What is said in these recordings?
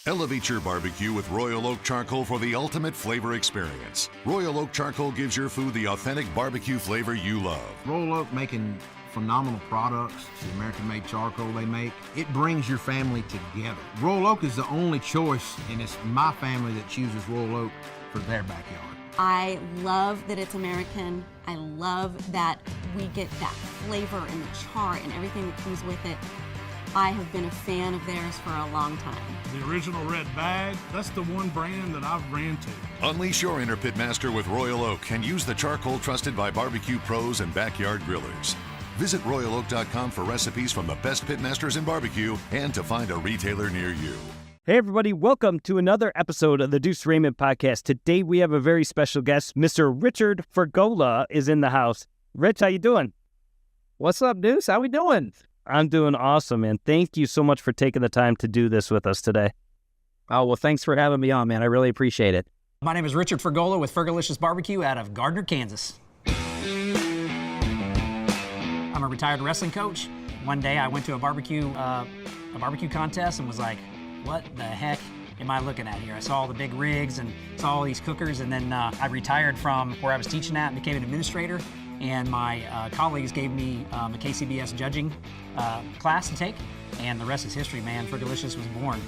Elevate your barbecue with Royal Oak Charcoal for the ultimate flavor experience. Royal Oak Charcoal gives your food the authentic barbecue flavor you love. Royal Oak making phenomenal products, the American-made charcoal they make. It brings your family together. Royal Oak is the only choice, and it's my family that chooses Royal Oak for their backyard. I love that it's American. I love that we get that flavor and the char and everything that comes with it. I have been a fan of theirs for a long time. The original red bag, that's the one brand that I've ran to. Unleash your inner Pitmaster with Royal Oak and use the charcoal trusted by barbecue pros and backyard grillers. Visit RoyalOak.com for recipes from the best Pitmasters in barbecue and to find a retailer near you. Hey everybody, welcome to another episode of the Duce Raymond Podcast. Today we have a very special guest. Mr. Richard Fergola is in the house. Rich, how you doing? What's up, Duce? How we doing? I'm doing awesome, man. Thank you so much for taking the time to do this with us today. Oh, well, thanks for having me on, man. I really appreciate it. My name is Richard Fergola with Fergolicious BBQ out of Gardner, Kansas. I'm a retired wrestling coach. One day I went to a barbecue contest and was like, what the heck am I looking at here? I saw all the big rigs and saw all these cookers, and then I retired from where I was teaching at and became an administrator. And my colleagues gave me a KCBS judging class to take, and the rest is history, man. Fergolicious was born.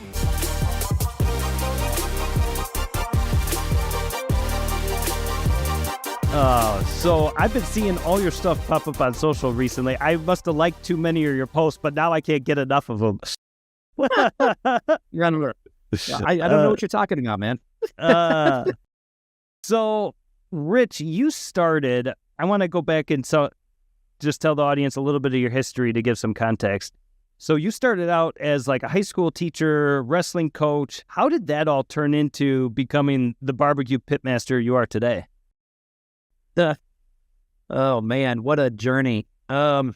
So I've been seeing all your stuff pop up on social recently. I must have liked too many of your posts, but now I can't get enough of them. You're on alert. I don't know what you're talking about, man. So, Rich, you started... I want to go back and just tell the audience a little bit of your history to give some context. So you started out as like a high school teacher, wrestling coach. How did that all turn into becoming the barbecue pitmaster you are today? Oh, man, what a journey. Yeah,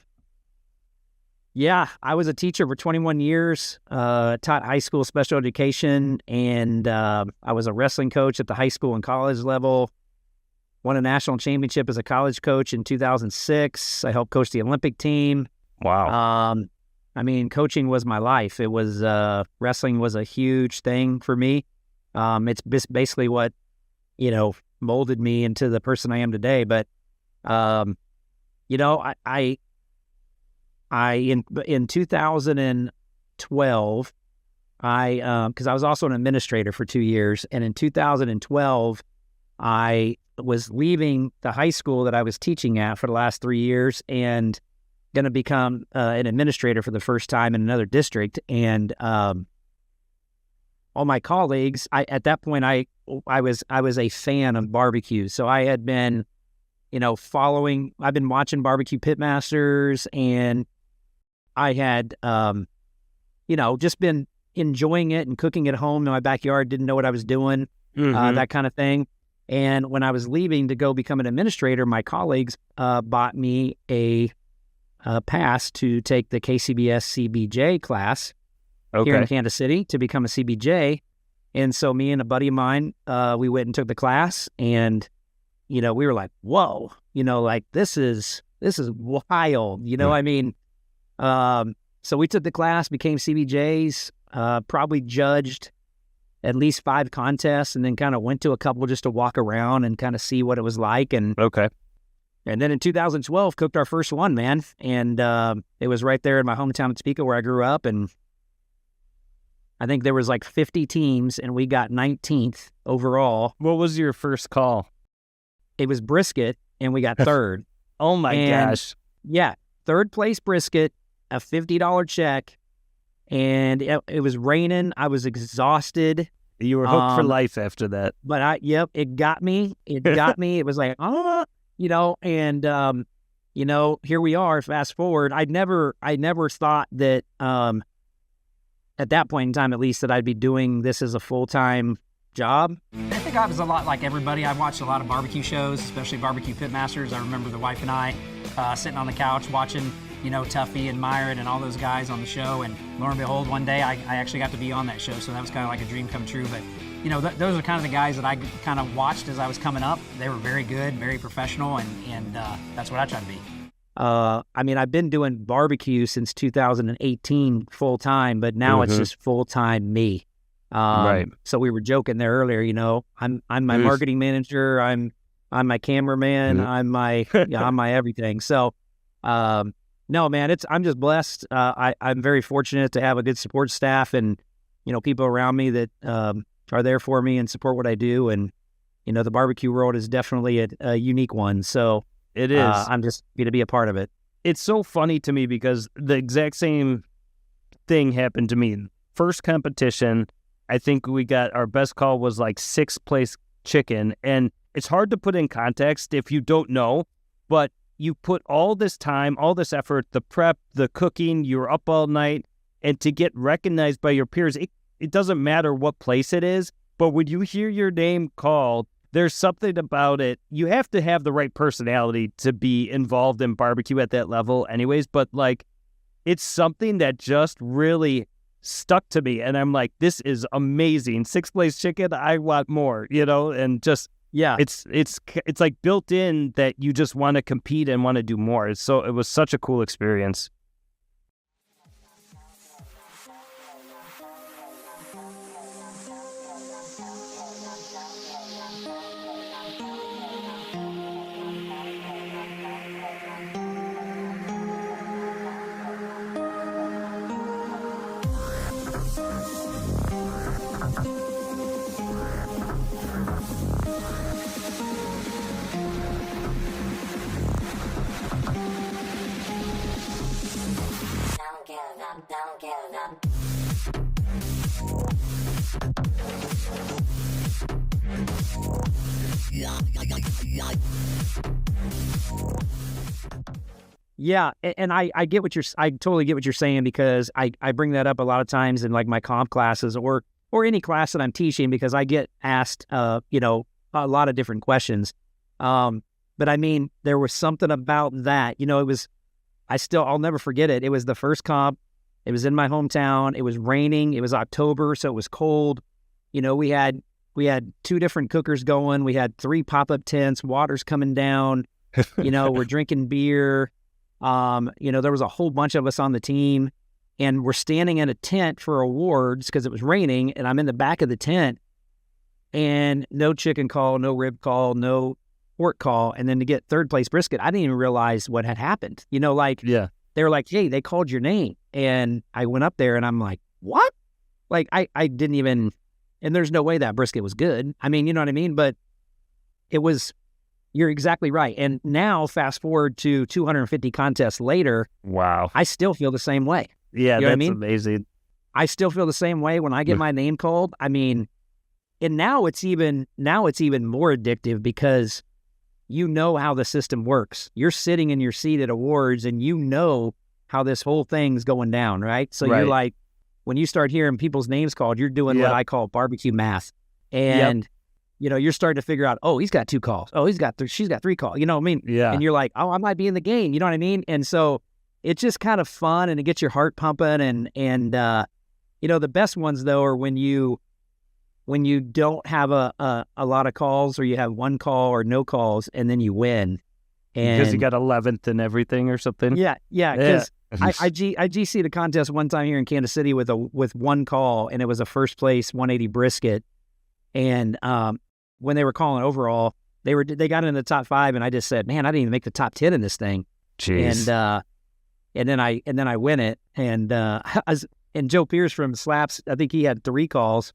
I was a teacher for 21 years, taught high school special education, and I was a wrestling coach at the high school and college level. Won a national championship as a college coach in 2006. I helped coach the Olympic team. Wow. I mean, coaching was my life. It was, wrestling was a huge thing for me. It's basically what, molded me into the person I am today. But, in 2012, because I was also an administrator for 2 years, and in 2012, I was leaving the high school that I was teaching at for the last 3 years and going to become an administrator for the first time in another district. And all my colleagues, at that point, I was a fan of barbecue. So I had been, I've been watching Barbecue Pitmasters, and I had, just been enjoying it and cooking at home in my backyard, didn't know what I was doing, that kind of thing. And when I was leaving to go become an administrator, my colleagues bought me a pass to take the KCBS CBJ class here in Kansas City to become a CBJ. And so me and a buddy of mine, we went and took the class, and, we were like, whoa, this is wild, I mean, so we took the class, became CBJs, probably judged at least 5 contests, and then kind of went to a couple just to walk around and kind of see what it was like. And then in 2012, cooked our first one, man. And it was right there in my hometown of Topeka where I grew up. And I think there was like 50 teams, and we got 19th overall. What was your first call? It was Brisket, and we got third. Oh my gosh. Yeah, third place Brisket, a $50 check. And it was raining. I was exhausted. You were hooked for life after that. But it got me. It got me. It was like, and here we are. Fast forward. I never thought that, at that point in time, at least, that I'd be doing this as a full-time job. I think I was a lot like everybody. I watched a lot of barbecue shows, especially Barbecue Pitmasters. I remember the wife and I sitting on the couch watching, Tuffy and Myron and all those guys on the show. And lo and behold, one day I actually got to be on that show. So that was kind of like a dream come true. But, those are kind of the guys that I kind of watched as I was coming up. They were very good, very professional, and that's what I tried to be. I've been doing barbecue since 2018 full time, but now it's just full time me. Right. So we were joking there earlier, I'm my marketing manager. I'm my cameraman. I'm my everything. So, no, man, I'm just blessed. I'm very fortunate to have a good support staff and, people around me that, are there for me and support what I do. And, the barbecue world is definitely a unique one. So it is. I'm just going to be a part of it. It's so funny to me because the exact same thing happened to me. First competition, I think we got our best call was like 6th place chicken. And it's hard to put in context if you don't know, but you put all this time, all this effort, the prep, the cooking, you're up all night, and to get recognized by your peers, it doesn't matter what place it is, but when you hear your name called, there's something about it. You have to have the right personality to be involved in barbecue at that level anyways, but like, it's something that just really stuck to me. And I'm like, this is amazing. 6th place chicken, I want more, and just, yeah, it's like built in that you just want to compete and want to do more. It was such a cool experience. Don't give up. Yeah, and I get I totally get what you're saying, because I bring that up a lot of times in like my comp classes or any class that I'm teaching, because I get asked a lot of different questions. But I mean, there was something about that, I'll never forget it. It was the first comp. It was in my hometown. It was raining. It was October, so it was cold. We had 2 different cookers going. We had 3 pop-up tents, water's coming down. We're drinking beer. There was a whole bunch of us on the team, and we're standing in a tent for awards because it was raining, and I'm in the back of the tent, and no chicken call, no rib call, no pork call. And then to get 3rd place brisket, I didn't even realize what had happened. Yeah. They were like, hey, they called your name. And I went up there and I'm like, what? Like, I didn't even, and there's no way that brisket was good. I mean, you know what I mean? But you're exactly right. And now fast forward to 250 contests later. Wow. I still feel the same way. Yeah, you know that's what I mean? amazing. I still feel the same way when I get my name called. I mean, and now it's even more addictive, because how the system works. You're sitting in your seat at awards and how this whole thing's going down, right? So You're like, when you start hearing people's names called, you're doing what I call barbecue math. And, you're starting to figure out, oh, he's got 2 calls. Oh, she's got 3 calls. You know what I mean? Yeah. And you're like, oh, I might be in the game. You know what I mean? And so it's just kind of fun, and it gets your heart pumping. And the best ones, though, are when you don't have a lot of calls, or you have 1 call or no calls, and then you win. And because you got 11th and everything or something. Yeah. Because I GC'd a contest one time here in Kansas City with 1 call, and it was a 1st place 180 brisket. And when they were calling overall, they got in the top 5, and I just said, man, I didn't even make the top 10 in this thing. Jeez. And then I win it. And and Joe Pierce from Slaps, I think he had 3 calls.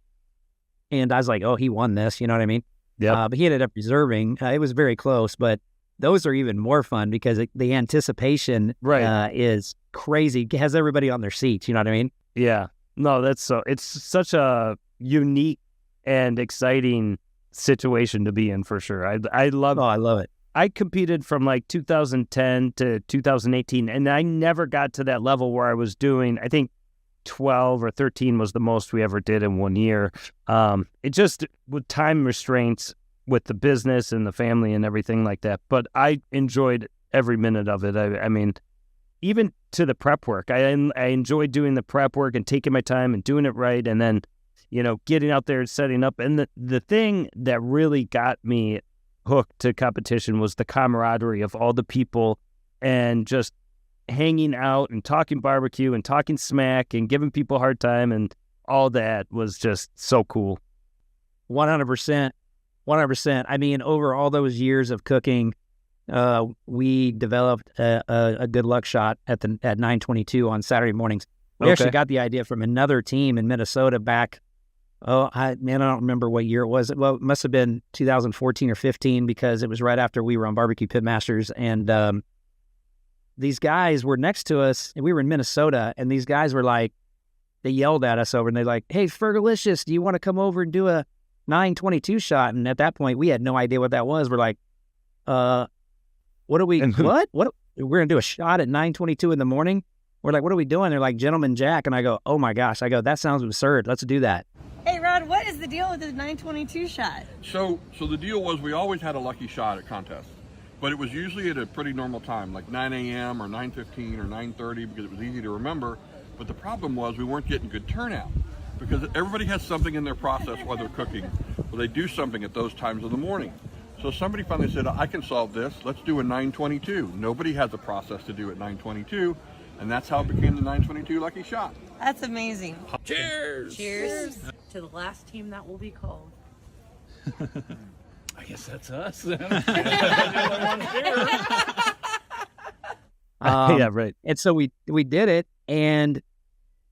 And I was like, oh, he won this. You know what I mean? Yeah. But he ended up reserving. It was very close, but those are even more fun because the anticipation is crazy. It has everybody on their seats. You know what I mean? Yeah. No, it's such a unique and exciting situation to be in, for sure. I love it. I competed from like 2010 to 2018, and I never got to that level where I was doing, I think 12 or 13 was the most we ever did in 1 year. It just, with time restraints with the business and the family and everything like that, but I enjoyed every minute of it. I mean, even to the prep work, I enjoyed doing the prep work and taking my time and doing it right, and then, getting out there and setting up. And the thing that really got me hooked to competition was the camaraderie of all the people, and just hanging out and talking barbecue and talking smack and giving people a hard time. And all that was just so cool. 100%. 100%. I mean, over all those years of cooking, we developed a good luck shot at 922 on Saturday mornings. We actually got the idea from another team in Minnesota back. I don't remember what year it was. Well, it must have been 2014 or 15 because it was right after we were on Barbecue Pitmasters. And these guys were next to us, and we were in Minnesota, and these guys were like, they yelled at us over, and they're like, "Hey, Fergolicious, do you want to come over and do a 922 shot?" And at that point, we had no idea what that was. We're like, what are we, what? We're going to do a shot at 922 in the morning? We're like, what are we doing? They're like, Gentleman Jack. And I go, oh my gosh. I go, that sounds absurd. Let's do that. Hey, Rod, what is the deal with the 922 shot? So the deal was we always had a lucky shot at contests, but it was usually at a pretty normal time, like 9 a.m. or 9:15 or 9:30, because it was easy to remember. But the problem was we weren't getting good turnout because everybody has something in their process while they're cooking, or they do something at those times of the morning. So somebody finally said, I can solve this. Let's do a 922. Nobody has a process to do at 922, and that's how it became the 922 lucky shot. That's amazing. Cheers! Cheers to the last team that will be called. I guess that's us then. Yeah, right. And so we did it, and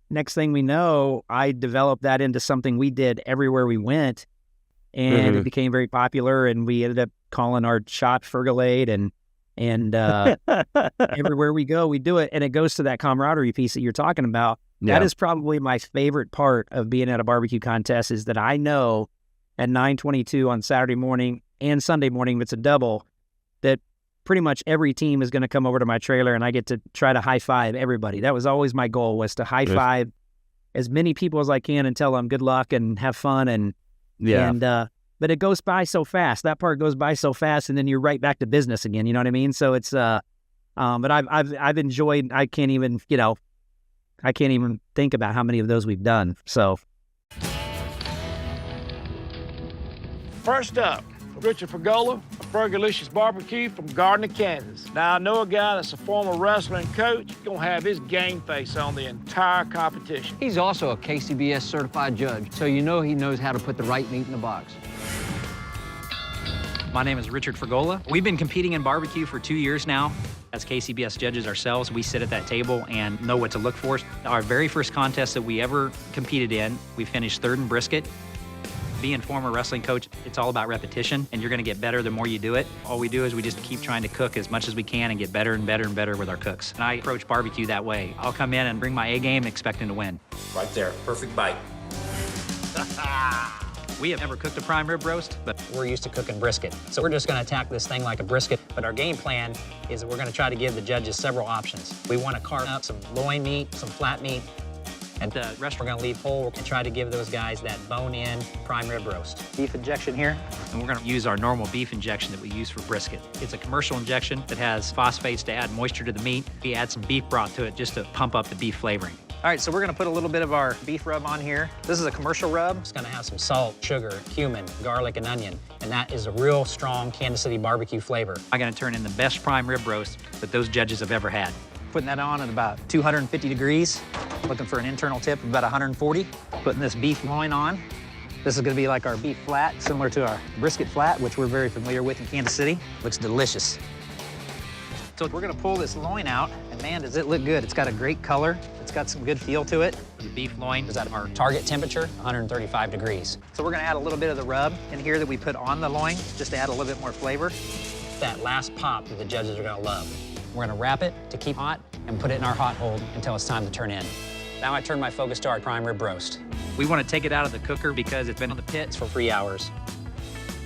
next thing we know, I developed that into something we did everywhere we went, and it became very popular, and we ended up calling our shot Fergolade, and everywhere we go, we do it, and it goes to that camaraderie piece that you're talking about. Yeah. That is probably my favorite part of being at a barbecue contest, is that I know at 9:22 on Saturday morning and Sunday morning, if it's a double, that pretty much every team is going to come over to my trailer, and I get to try to high five everybody. That was always my goal, was to high five as many people as I can and tell them good luck and have fun. But it goes by so fast. That part goes by so fast, and then you're right back to business again. You know what I mean? So it's but I've enjoyed. I can't even think about how many of those we've done. So First up, Richard Fergola of Fergolicious BBQ from Gardner, Kansas. Now, I know a guy that's a former wrestling coach. He's gonna have his game face on the entire competition. He's also a KCBS certified judge, so you know he knows how to put the right meat in the box. My name is Richard Fergola. We've been competing in barbecue for 2 years now. As KCBS judges ourselves, we sit at that table and know what to look for. Our very first contest that we ever competed in, we finished third in brisket. Being a former wrestling coach, it's all about repetition, and you're gonna get better the more you do it. All we do is we just keep trying to cook as much as we can and get better and better and better with our cooks. And I approach barbecue that way. I'll come in and bring my A game expecting to win. Right there, perfect bite. We have never cooked a prime rib roast, but We're used to cooking brisket. So we're just gonna attack this thing like a brisket. But our game plan is that we're gonna try to give the judges several options. We wanna carve up some loin meat, some flat meat, and the rest we're gonna leave whole and try to give those guys that bone-in prime rib roast. Beef injection here. and we're gonna use our normal beef injection that we use for brisket. It's a commercial injection that has phosphates to add moisture to the meat. We add some beef broth to it just to pump up the beef flavoring. All right, so we're gonna put a little bit of our beef rub on here. This is a commercial rub. It's gonna have some salt, sugar, cumin, garlic, and onion. And that is a real strong Kansas City barbecue flavor. I'm gonna turn in the best prime rib roast that those judges have ever had. Putting that on at about 250 degrees. Looking for an internal tip of about 140. Putting this beef loin on. This is gonna be like our beef flat, similar to our brisket flat, which we're very familiar with in Kansas City. Looks delicious. So we're gonna pull this loin out, and man, does it look good. It's got a great color. It's got some good feel to it. The beef loin is at our target temperature, 135 degrees. So we're gonna add a little bit of the rub in here that we put on the loin, just to add a little bit more flavor. That last pop that the judges are gonna love. We're gonna wrap it to keep hot and put it in our hot hold until it's time to turn in. Now I turn my focus to our prime rib roast. We want to take it out of the cooker because it's been on the pits for 3 hours.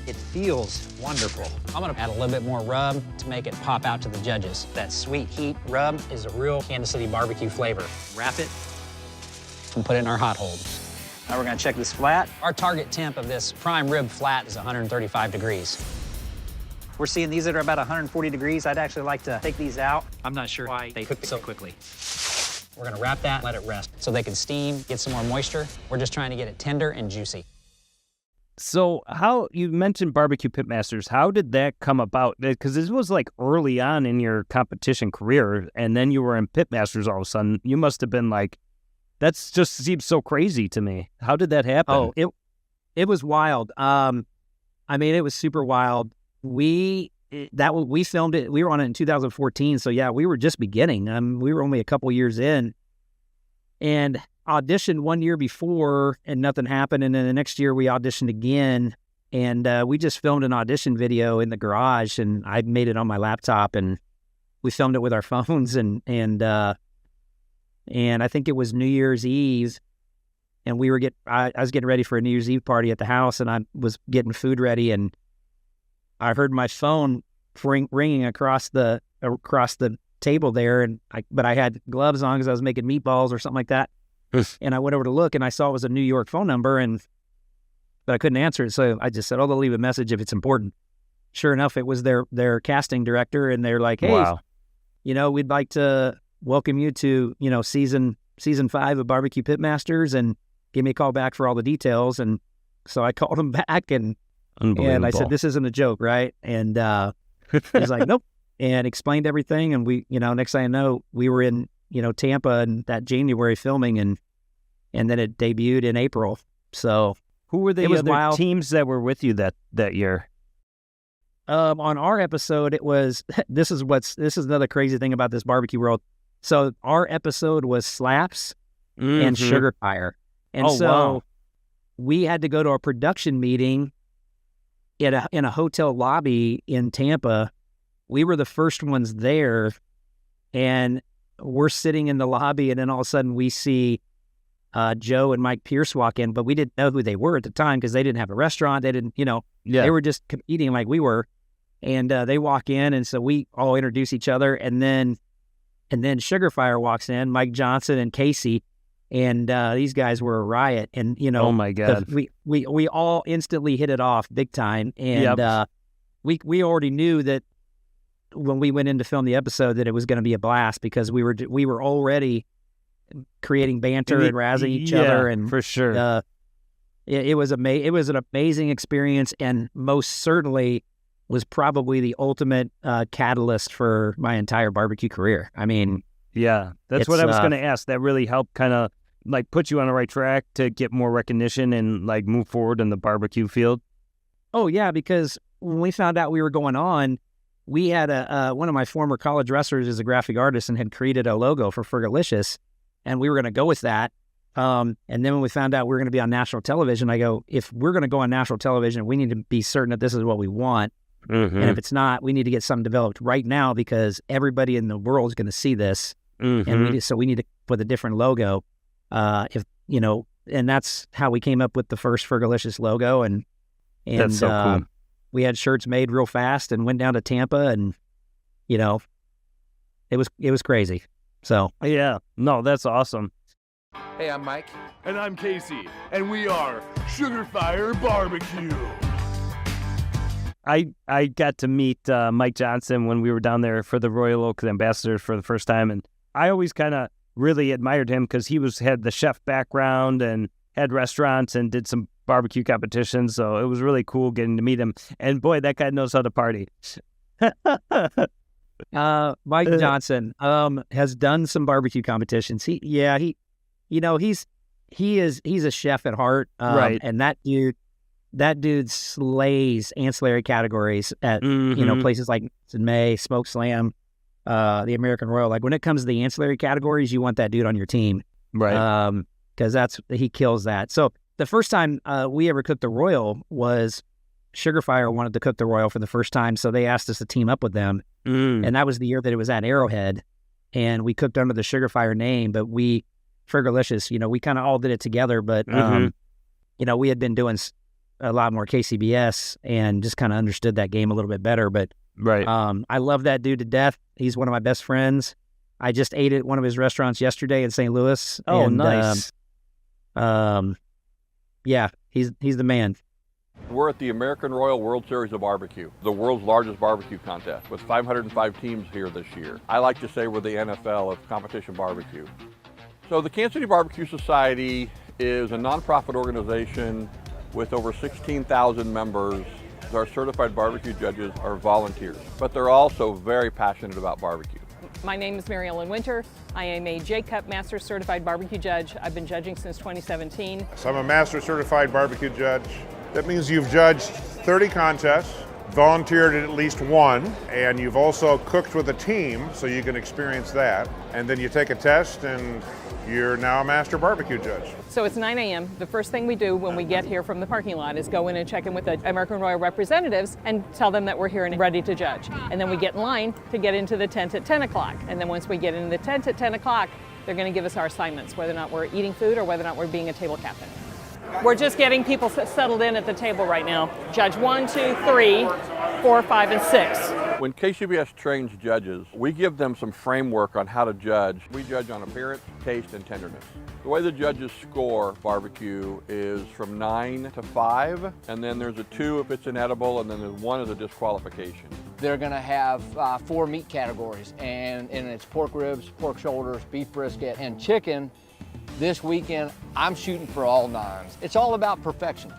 It feels wonderful. I'm gonna add a little bit more rub to make it pop out to the judges. That sweet heat rub is a real Kansas City barbecue flavor. Wrap it and put it in our hot hold. Now we're gonna check this flat. Our target temp of this prime rib flat is 135 degrees. We're seeing these that are about 140 degrees. I'd actually like to take these out. I'm not sure why they cook so quickly. We're gonna wrap that, let it rest so they can steam, get some more moisture. We're just trying to get it tender and juicy. So how, you mentioned Barbecue Pitmasters, how did that come about? Because this was like early on in your competition career, and then you were in Pitmasters all of a sudden. You must have been like That's just seems so crazy to me. How did that happen? Oh, it was wild. I mean, it was super wild. We filmed it. We were on it in 2014. So yeah, we were just beginning. We were only a couple years in, and auditioned 1 year before, and nothing happened. And then the next year we auditioned again, and we just filmed an audition video in the garage, and I made it on my laptop, and we filmed it with our phones, and I think it was New Year's Eve, and I was getting ready for a New Year's Eve party at the house, and I was getting food ready, and I heard my phone ringing across the table there, but I had gloves on because I was making meatballs or something like that. And I went over to look, and I saw it was a New York phone number, but I couldn't answer it. So I just said, "Oh, they'll leave a message if it's important." Sure enough, it was their casting director, and they're like, "Hey, wow. We'd like to welcome you to season 5 of BBQ Pitmasters, and give me a call back for all the details." And so I called him back, and I said, "This isn't a joke, right?" And he's like, "Nope," and explained everything. And we, next thing I know, we were in Tampa in that January filming, and then it debuted in April. So who were the other teams that were with you that year? On our episode, it was this is another crazy thing about this barbecue world. So our episode was Slaps and Sugar Fire, and wow. we had to go to a production meeting in a hotel lobby in Tampa. We were the first ones there, and we're sitting in the lobby, and then all of a sudden we see Joe and Mike Pierce walk in, but we didn't know who they were at the time because they didn't have a restaurant. They didn't, they were just competing like we were. And they walk in, and so we all introduce each other, and then Sugar Fire walks in, Mike Johnson and Casey, and these guys were a riot. And oh my God, we all instantly hit it off big time, and we already knew that when we went in to film the episode that it was going to be a blast because we were already creating banter and razzing each other, and for sure, it was an amazing experience, and most certainly was probably the ultimate catalyst for my entire barbecue career. I mean, yeah, that's what I was going to ask. That really helped kind of like put you on the right track to get more recognition and like move forward in the barbecue field. Oh yeah, because when we found out we were going on, we had one of my former college wrestlers is a graphic artist and had created a logo for Fergolicious, and we were going to go with that. And then when we found out we were going to be on national television, I go, if we're going to go on national television, we need to be certain that this is what we want. And if it's not, we need to get something developed right now because everybody in the world is going to see this. And we need to put a different logo. And that's how we came up with the first Fergolicious logo. And that's so cool. We had shirts made real fast and went down to Tampa, and it was crazy. So yeah, no, that's awesome. Hey, I'm Mike. And I'm Casey. And we are Sugar Fire Barbecue. I got to meet Mike Johnson when we were down there for the Royal Oak Ambassadors for the first time, and I always kind of really admired him because he had the chef background and had restaurants and did some barbecue competitions, so it was really cool getting to meet him. And boy, that guy knows how to party. Mike Johnson has done some barbecue competitions. He's a chef at heart, right? And that dude slays ancillary categories at places like May, Smoke Slam, the American Royal. Like when it comes to the ancillary categories, you want that dude on your team, right? Because he kills that. So the first time we ever cooked the Royal was Sugar Fire wanted to cook the Royal for the first time, so they asked us to team up with them, and that was the year that it was at Arrowhead, and we cooked under the Sugar Fire name, but Fergolicious, we kind of all did it together, but we had been doing a lot more KCBS and just kind of understood that game a little bit better. But right, I love that dude to death. He's one of my best friends. I just ate at one of his restaurants yesterday in St. Louis. Oh, and, nice. Yeah, he's the man. We're at the American Royal World Series of Barbecue, the world's largest barbecue contest, with 505 teams here this year. I like to say we're the NFL of competition barbecue. So the Kansas City Barbecue Society is a nonprofit organization with over 16,000 members. Our certified barbecue judges are volunteers, but they're also very passionate about barbecue. My name is Mary Ellen Winter. I am a J-Cup Master Certified Barbecue Judge. I've been judging since 2017. So I'm a Master Certified Barbecue Judge. That means you've judged 30 contests, volunteered at least one, and you've also cooked with a team, so you can experience that. And then you take a test, and you're now a Master Barbecue Judge. So it's 9 a.m. The first thing we do when we get here from the parking lot is go in and check in with the American Royal representatives and tell them that we're here and ready to judge. And then we get in line to get into the tent at 10 o'clock. And then once we get into the tent at 10 o'clock, they're going to give us our assignments, whether or not we're eating food or whether or not we're being a table captain. We're just getting people settled in at the table right now. Judge 1, 2, 3, 4, 5, and 6. When KCBS trains judges, we give them some framework on how to judge. We judge on appearance, taste, and tenderness. The way the judges score barbecue is from 9 to 5, and then there's a 2 if it's inedible, and then there's 1 as a disqualification. They're gonna have 4 meat categories, and it's pork ribs, pork shoulders, beef brisket, and chicken. This weekend, I'm shooting for all 9s. It's all about perfection.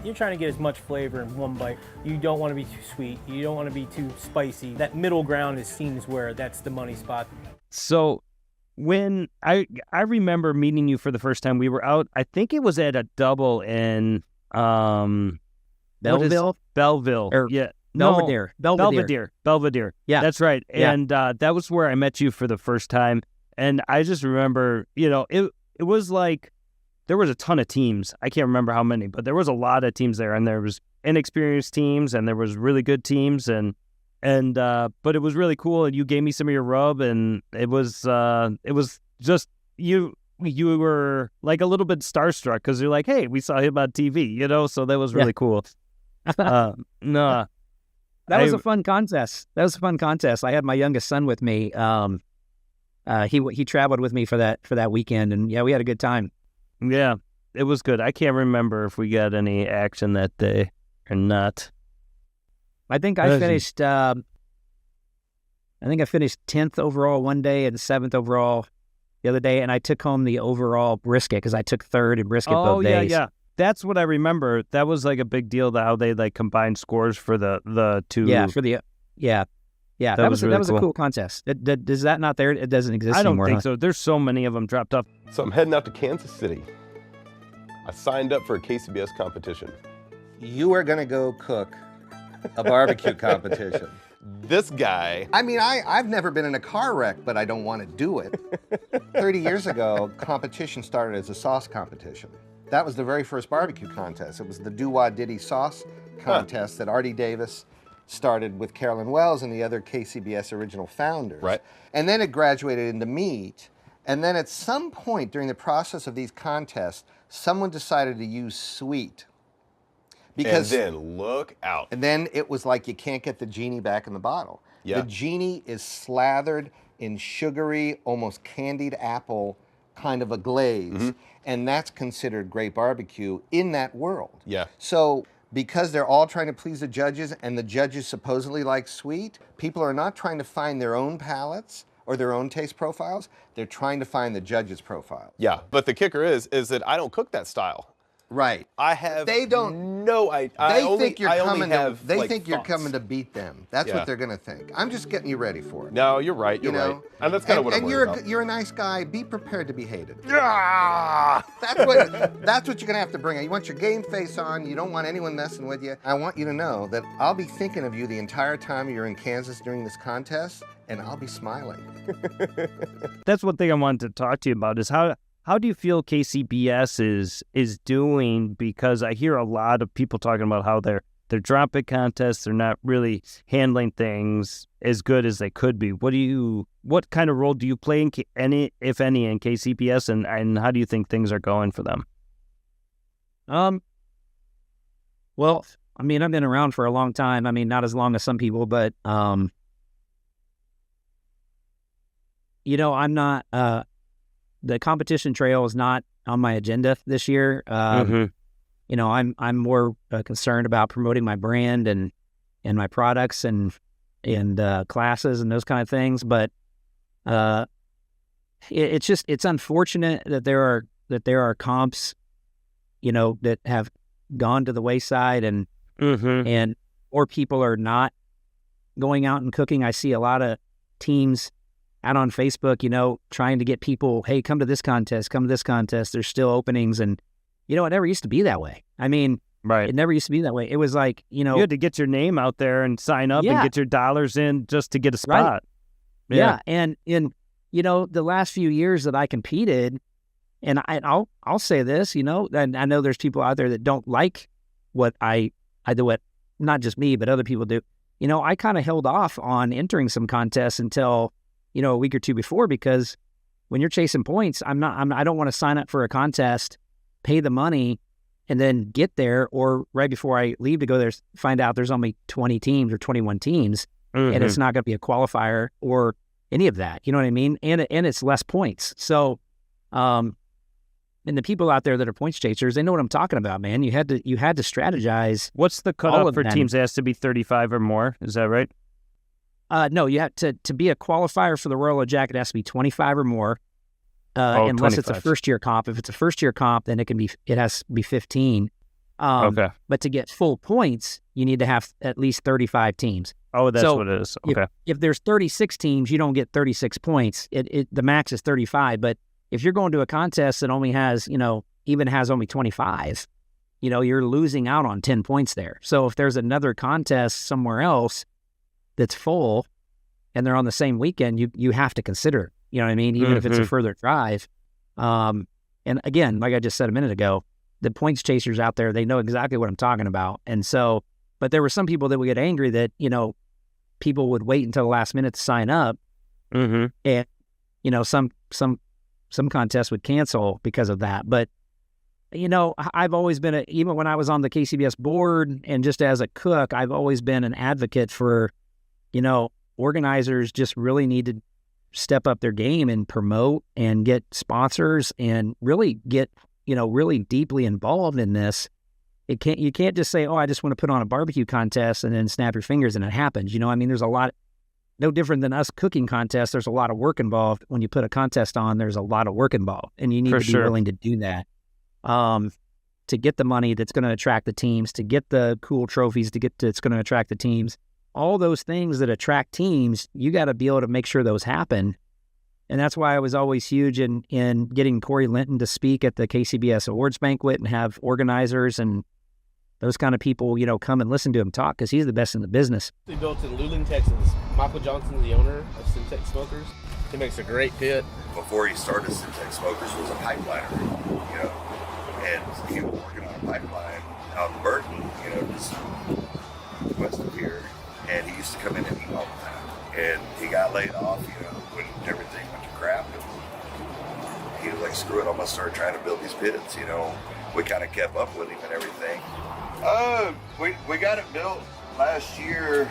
You're trying to get as much flavor in one bite. You don't want to be too sweet. You don't want to be too spicy. That middle ground is seems where that's the money spot. So when I remember meeting you for the first time, we were out, I think it was at a double in Belleville? Belleville. Yeah. Belvedere. Belvedere. Yeah. That's right. Yeah. And that was where I met you for the first time. And I just remember, it was like there was a ton of teams. I can't remember how many, but there was a lot of teams there, and there was inexperienced teams and there was really good teams, but it was really cool. And you gave me some of your rub, and it was just you were like a little bit starstruck because you're like, hey, we saw him on TV, so that was really cool. No. That was a fun contest. I had my youngest son with me. He traveled with me for that weekend, and yeah, we had a good time. Yeah, it was good. I can't remember if we got any action that day or not. I think I finished 10th overall one day and 7th overall the other day, and I took home the overall brisket because I took 3rd in brisket both days. Yeah. That's what I remember. That was like a big deal, how they like combined scores for the two. Yeah, that was really a cool contest. Is that not there? It doesn't exist anymore. I don't think so. There's so many of them dropped off. So I'm heading out to Kansas City. I signed up for a KCBS competition. You are going to go cook a barbecue competition. This guy. I mean, I've never been in a car wreck, but I don't want to do it. 30 years ago, competition started as a sauce competition. That was the very first barbecue contest. It was the Doo-Wah Diddy sauce contest that Artie Davis started with Carolyn Wells and the other KCBS original founders. Right. And then it graduated into meat. And then at some point during the process of these contests, someone decided to use sweet. And then look out. And then it was like you can't get the genie back in the bottle. Yeah. The genie is slathered in sugary, almost candied apple kind of a glaze. And that's considered great barbecue in that world. Yeah. So because they're all trying to please the judges, and the judges supposedly like sweet, people are not trying to find their own palates or their own taste profiles. They're trying to find the judges' profile. Yeah, but the kicker is that I don't cook that style. Right. I have They don't. no idea. They think you're coming to beat them. That's what they're going to think. I'm just getting you ready for it. No, you're right. You're right. And that's kind of what I'm worried about. And you're a nice guy. Be prepared to be hated. Ah! That's what you're going to have to bring. You want your game face on. You don't want anyone messing with you. I want you to know that I'll be thinking of you the entire time you're in Kansas during this contest, and I'll be smiling. That's one thing I wanted to talk to you about is how do you feel KCBS is doing? Because I hear a lot of people talking about how they're dropping contests, they're not really handling things as good as they could be. What kind of role do you play if any, in KCBS, and how do you think things are going for them? Well, I mean, I've been around for a long time. I mean, not as long as some people, but I'm not. The competition trail is not on my agenda this year. I'm more concerned about promoting my brand and my products and classes and those kind of things. But it's unfortunate that there are comps, that have gone to the wayside and more people are not going out and cooking. I see a lot of teams out on Facebook, trying to get people, hey, come to this contest, come to this contest. There's still openings. And, it never used to be that way. I mean, right. It never used to be that way. It was like, you had to get your name out there and sign up and get your dollars in just to get a spot. Right. Yeah. And in, the last few years that I competed, and I'll say this, and I know there's people out there that don't like what I do, what not just me, but other people do. I kind of held off on entering some contests until, a week or two before, because when you're chasing points, I don't want to sign up for a contest, pay the money, and then get there, or right before I leave to go there, find out there's only 20 teams or 21 teams, and it's not going to be a qualifier or any of that. You know what I mean? And it's less points. So, and the people out there that are points chasers, they know what I'm talking about, man. You had to strategize. What's the cutoff for teams? It has to be 35 or more. Is that right? No, you have to be a qualifier for the Royal Jacket. It has to be 25 or more. Unless 25. it's a first-year comp. If it's a first-year comp, then it has to be 15. Okay. But to get full points, you need to have at least 35 teams. Oh, that's what it is. Okay. If there's 36 teams, you don't get 36 points. The max is 35. But if you're going to a contest that only has, even has only 25, you're losing out on 10 points there. So if there's another contest somewhere else that's full and they're on the same weekend, you have to consider it. You know what I mean? Even if it's a further drive. And again, like I just said a minute ago, the points chasers out there, they know exactly what I'm talking about. And so, but there were some people that would get angry that, people would wait until the last minute to sign up. And, some contests would cancel because of that. But, I've always been, even when I was on the KCBS board and just as a cook, I've always been an advocate for, organizers just really need to step up their game and promote and get sponsors and really get, really deeply involved in this. You can't just say, oh, I just want to put on a barbecue contest and then snap your fingers and it happens. There's a lot, no different than us cooking contests. There's a lot of work involved. When you put a contest on, there's a lot of work involved, and you need to be willing to do that. To get the money that's going to attract the teams, to get the cool trophies, it's going to attract the teams. All those things that attract teams, you got to be able to make sure those happen. And that's why I was always huge in getting Corey Linton to speak at the KCBS Awards Banquet and have organizers and those kind of people, come and listen to him talk, because he's the best in the business. They built in Luling, Texas. Michael Johnson, the owner of Syntex Smokers. He makes a great pit. Before he started Syntex Smokers was a pipeliner, and he was working on a pipeline out in Burton, just west of here. And he used to come in and eat all the time. And he got laid off, when everything went to crap. And he was like, screw it, I'm gonna start trying to build these pits, We kind of kept up with him and everything. We got it built last year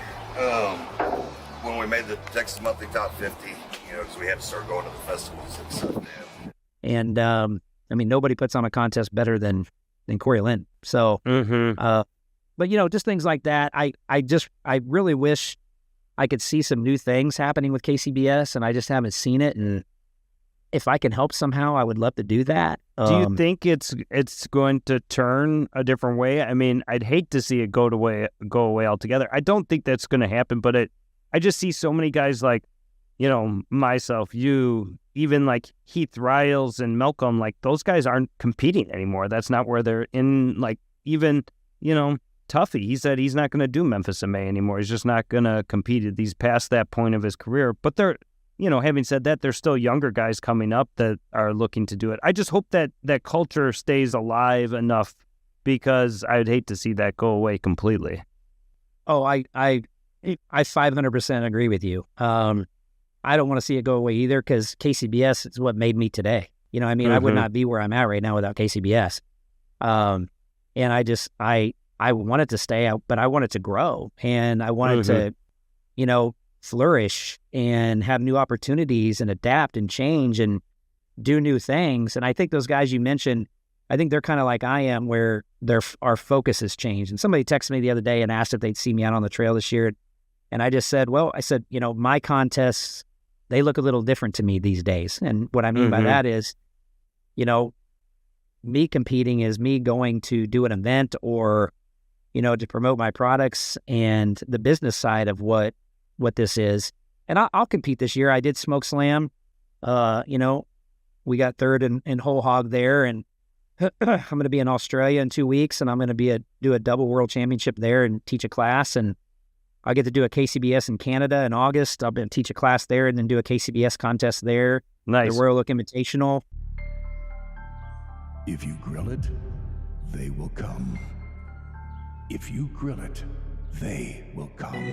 when we made the Texas Monthly Top 50, because we had to start going to the festivals and stuff. And, nobody puts on a contest better than Corey Linton. So, but, just things like that. I really wish I could see some new things happening with KCBS, and I just haven't seen it. And if I can help somehow, I would love to do that. Do you think it's going to turn a different way? I mean, I'd hate to see it go away altogether. I don't think that's going to happen, but I just see so many guys like, myself, you, even like Heath Riles and Malcolm, like those guys aren't competing anymore. That's not where they're in, like even, Tuffy, he said he's not going to do Memphis in May anymore. He's just not going to compete. He's past that point of his career. But having said that, there's still younger guys coming up that are looking to do it. I just hope that culture stays alive enough, because I'd hate to see that go away completely. Oh, I 500% agree with you. I don't want to see it go away either, because KCBS is what made me today. I would not be where I'm at right now without KCBS. And I wanted to stay out, but I wanted to grow, and I wanted to, flourish and have new opportunities and adapt and change and do new things. And I think those guys you mentioned, I think they're kind of like I am, where our focus has changed. And somebody texted me the other day and asked if they'd see me out on the trail this year. And I just said, my contests, they look a little different to me these days. And what I mean by that is, me competing is me going to do an event or, to promote my products and the business side of what this is. and I'll compete this year. I did Smoke Slam. You know, we got third in whole hog there, and I'm going to be in Australia in 2 weeks, and I'm going to do a double world championship there and teach a class, and I get to do a KCBS in Canada in August. I'll teach a class there and then do a KCBS contest there. Nice. The Royal Oak Invitational. If you grill it, they will come. If you grill it, they will come.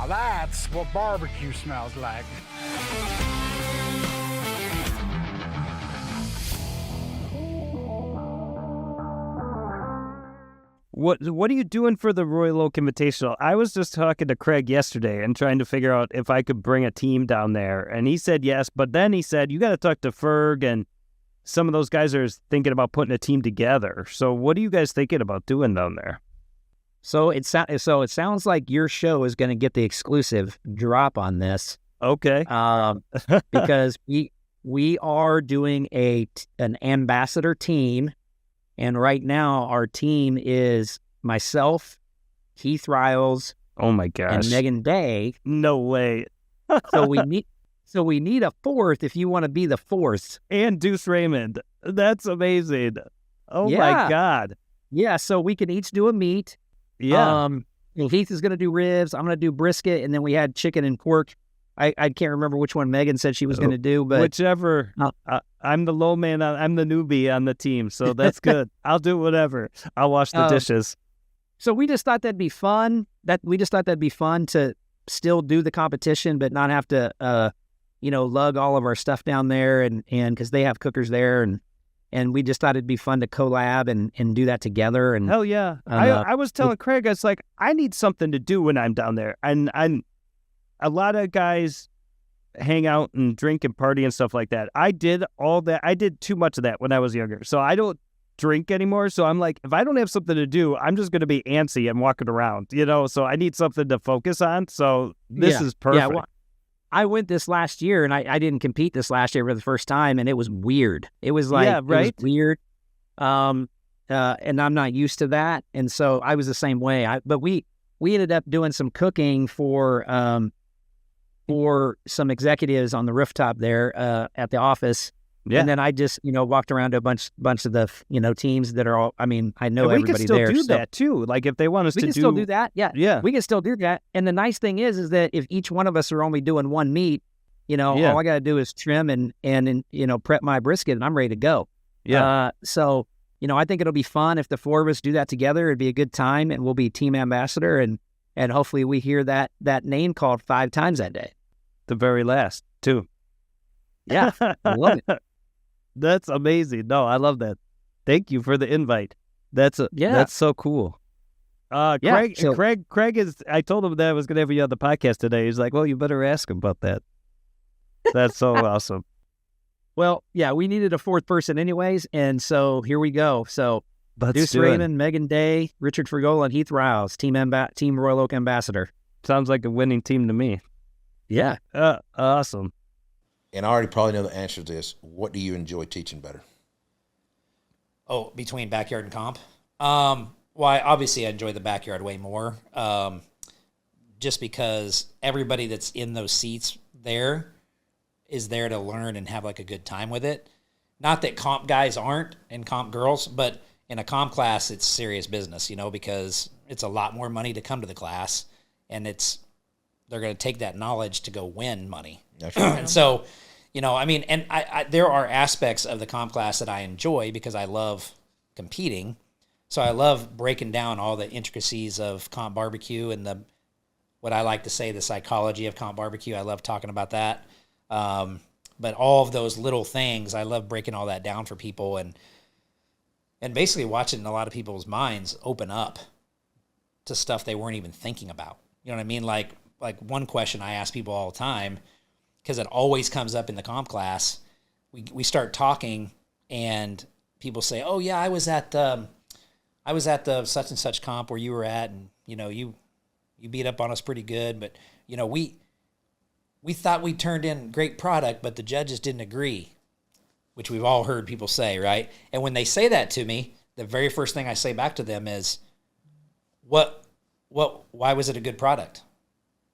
That's what barbecue smells like. What are you doing for the Royal Oak Invitational? I was just talking to Craig yesterday and trying to figure out if I could bring a team down there, and he said yes, but then he said you got to talk to Ferg, and some of those guys are thinking about putting a team together. So what are you guys thinking about doing down there? So it sounds like your show is going to get the exclusive drop on this. Okay. Because we are doing an ambassador team, and right now our team is myself, Keith Riles, oh my gosh, and Megan Day. No way. So we need a fourth if you want to be the fourth. And Duce Raymond. That's amazing. Oh Yeah. my God. Yeah, so we can each do a meat. Yeah. Heath is going to do ribs. I'm going to do brisket, and then we had chicken and pork. I can't remember which one Megan said she was going to do, but whichever. I'm the low man. I'm the newbie on the team, so that's good. I'll do whatever. I'll wash the dishes. So we just thought that'd be fun. To still do the competition, but not have to, lug all of our stuff down there, and because they have cookers there, and we just thought it'd be fun to collab and do that together. And hell yeah, I was telling Craig, it's like I need something to do when I'm down there, and a lot of guys hang out and drink and party and stuff like that. I did all that. I did too much of that when I was younger, so I don't drink anymore. So I'm like, if I don't have something to do, I'm just going to be antsy and walking around, so I need something to focus on. So this is perfect. Yeah, well, I went this last year, and I didn't compete this last year for the first time, and it was weird. It was like, yeah, right? It was weird. And I'm not used to that. And so I was the same way. But we ended up doing some cooking for some executives on the rooftop there at the office. Yeah. And then I just, walked around to a bunch of the, teams that are all, I know and everybody there. We can still do that too. Like if they want us to do. We can still do that. Yeah. Yeah. We can still do that. And the nice thing is that if each one of us are only doing one meat, all I got to do is trim and prep my brisket, and I'm ready to go. Yeah. So, I think it'll be fun if the four of us do that together. It'd be a good time, and we'll be team ambassador, and hopefully we hear that name called 5 times that day. The very last too. Yeah. I love it. That's amazing. No, I love that. Thank you for the invite. That's so cool. Craig is, I told him that I was going to have you on the podcast today. He's like, well, you better ask him about that. That's so awesome. Well, yeah, we needed a fourth person anyways, and so here we go. So Duce Raymond, Megan Day, Richard Fergola, and Heath Riles, Team Royal Oak Ambassador. Sounds like a winning team to me. Yeah. Awesome. And I already probably know the answer to this. What do you enjoy teaching better? Oh, between backyard and comp? Obviously I enjoy the backyard way more. Just because everybody that's in those seats there is there to learn and have like a good time with it. Not that comp guys aren't and comp girls, but in a comp class, it's serious business, because it's a lot more money to come to the class, and they're going to take that knowledge to go win money. That's right. And so, I there are aspects of the comp class that I enjoy because I love competing. So I love breaking down all the intricacies of comp barbecue and what I like to say, the psychology of comp barbecue. I love talking about that. But all of those little things, I love breaking all that down for people and basically watching a lot of people's minds open up to stuff they weren't even thinking about. You know what I mean? Like one question I ask people all the time, because it always comes up in the comp class. We start talking and people say, "Oh yeah, I was at the such and such comp where you were at, and you beat up on us pretty good, but we thought we turned in great product, but the judges didn't agree," which we've all heard people say, right? And when they say that to me, the very first thing I say back to them is, why was it a good product?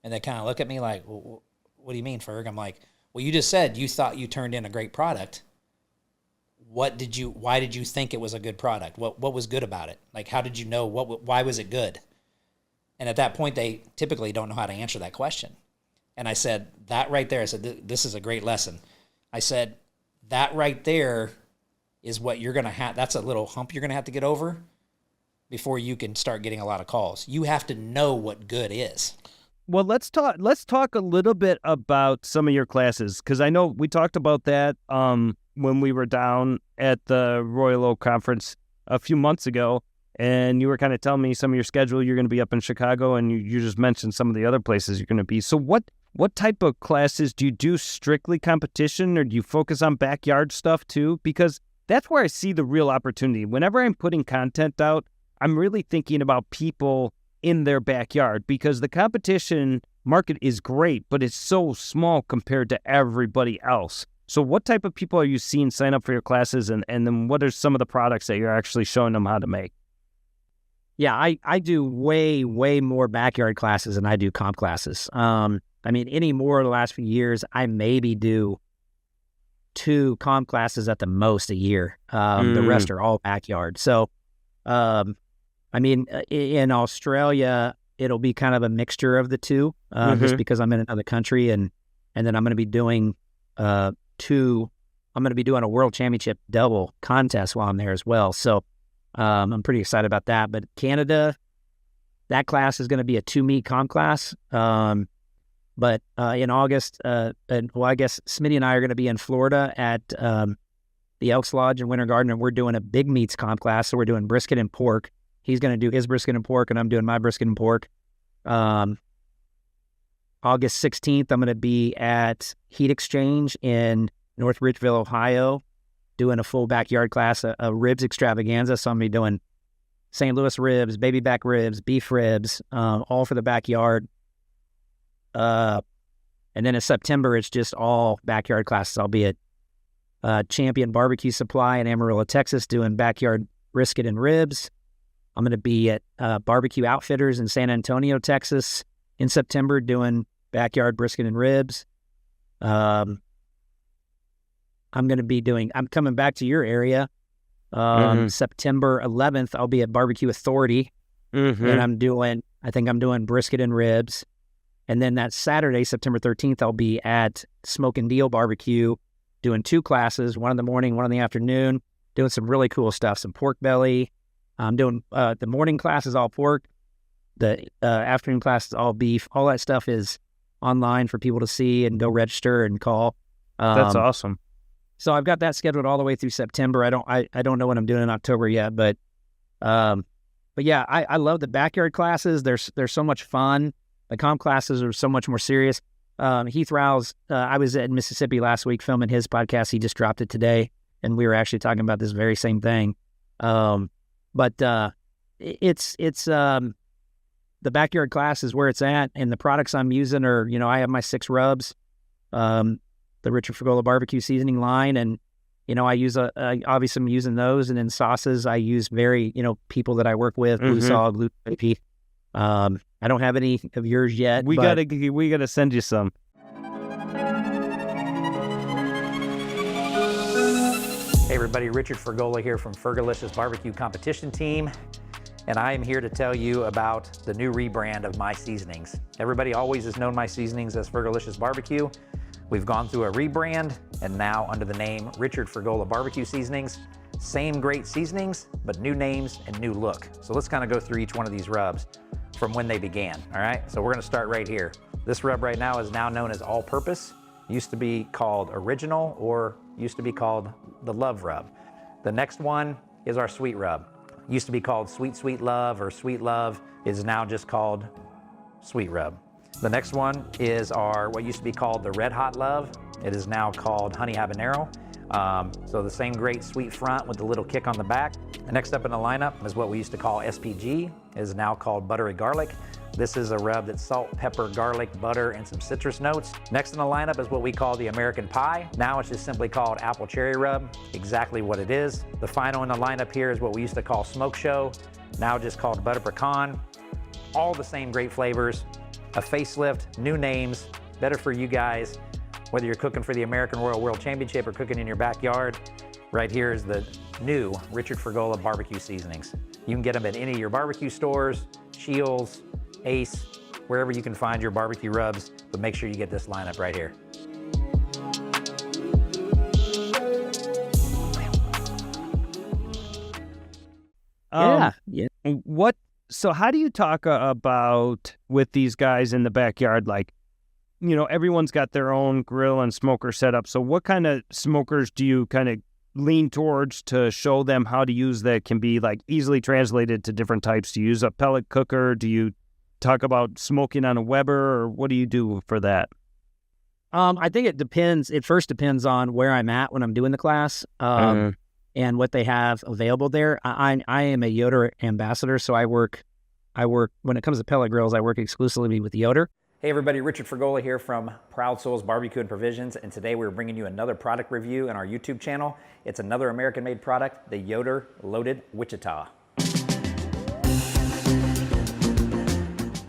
And they kind of look at me like, well, what do you mean, Ferg? I'm like, well, you just said you thought you turned in a great product. Why did you think it was a good product? What was good about it? Like, how did you know why was it good? And at that point, they typically don't know how to answer that question. And I said, that right there, I said, this is a great lesson. I said, that right there is what you're going to have. That's a little hump you're going to have to get over before you can start getting a lot of calls. You have to know what good is. Well, let's talk a little bit about some of your classes, because I know we talked about that when we were down at the Royal Oak Conference a few months ago, and you were kind of telling me some of your schedule. You're going to be up in Chicago, and you just mentioned some of the other places you're going to be. So what type of classes do you do? Strictly competition, or do you focus on backyard stuff too? Because that's where I see the real opportunity. Whenever I'm putting content out, I'm really thinking about people in their backyard, because the competition market is great, but it's so small compared to everybody else. So what type of people are you seeing sign up for your classes, and then what are some of the products that you're actually showing them how to make? Yeah, I do way more backyard classes than I do comp classes. Any more in the last few years, I maybe do 2 comp classes at the most a year. The rest are all backyard. So, in Australia, it'll be kind of a mixture of the two, just because I'm in another country, and then I'm going to be doing I'm going to be doing a world championship double contest while I'm there as well. So I'm pretty excited about that. But Canada, that class is going to be a 2-meet comp class. But in August, I guess Smitty and I are going to be in Florida at the Elks Lodge in Winter Garden, and we're doing a big meats comp class. So we're doing brisket and pork. He's going to do his brisket and pork, and I'm doing my brisket and pork. August 16th, I'm going to be at Heat Exchange in North Ridgeville, Ohio, doing a full backyard class, a ribs extravaganza. So I'm going to be doing St. Louis ribs, baby back ribs, beef ribs, all for the backyard. And then in September, it's just all backyard classes. I'll be at Champion Barbecue Supply in Amarillo, Texas, doing backyard brisket and ribs. I'm going to be at Barbecue Outfitters in San Antonio, Texas in September, doing backyard brisket and ribs. I'm coming back to your area. September 11th, I'll be at Barbecue Authority, and I'm doing brisket and ribs. And then that Saturday, September 13th, I'll be at Smoke and Deal Barbecue, doing 2 classes, one in the morning, one in the afternoon, doing some really cool stuff, some pork belly. I'm doing the morning class is all pork. The afternoon class is all beef. All that stuff is online for people to see and go register and call. That's awesome. So I've got that scheduled all the way through September. I don't know what I'm doing in October yet, but yeah, I love the backyard classes. They're so much fun. The comp classes are so much more serious. Heath Rouse, I was in Mississippi last week filming his podcast. He just dropped it today, and we were actually talking about this very same thing. But it's the backyard class is where it's at, and the products I'm using are, I have my 6 rubs, the Richard Fergola barbecue seasoning line, and I use obviously I'm using those, and then sauces I use people that I work with, Blue Sog, Blue Pea. I don't have any of yours yet. We gotta send you some. Hey everybody, Richard Fergola here from Fergolicious BBQ Competition Team, and I am here to tell you about the new rebrand of my seasonings. Everybody always has known my seasonings as Fergolicious BBQ. We've gone through a rebrand, and now under the name Richard Fergola Barbecue Seasonings. Same great seasonings, but new names and new look. So let's kind of go through each one of these rubs from when they began, all right? So we're gonna start right here. This rub right now is now known as All Purpose. Used to be called Original, or used to be called the Love Rub. The next one is our Sweet Rub. Used to be called Sweet Sweet Love or Sweet Love, is now just called Sweet Rub. The next one is our, what used to be called the Red Hot Love. It is now called Honey Habanero. So the same great sweet front with the little kick on the back. The next up in the lineup is what we used to call SPG, is now called Buttery Garlic. This is a rub that's salt, pepper, garlic, butter, and some citrus notes. Next in the lineup is what we call the American Pie. Now it's just simply called Apple Cherry Rub, exactly what it is. The final in the lineup here is what we used to call Smoke Show, now just called Butter Pecan. All the same great flavors, a facelift, new names, better for you guys. Whether you're cooking for the American Royal World Championship or cooking in your backyard, right here is the new Richard Fergola barbecue seasonings. You can get them at any of your barbecue stores, Shields, Ace, wherever you can find your barbecue rubs, but make sure you get this lineup right here. So how do you talk about with these guys in the backyard? Like, you know, everyone's got their own grill and smoker setup. So what kind of smokers do you kind of lean towards to show them how to use that can be like easily translated to different types? Do you use a pellet cooker? Do you talk about smoking on a Weber, or what do you do for that? I think it depends. It first depends on where I'm at when I'm doing the class, and what they have available there. I am a Yoder ambassador, so I work when it comes to pellet grills, I work exclusively with Yoder. Hey everybody, Richard Fergola here from Proud Souls Barbecue and Provisions, and today we're bringing you another product review on our YouTube channel. It's another American-made product, the Yoder Loaded Wichita.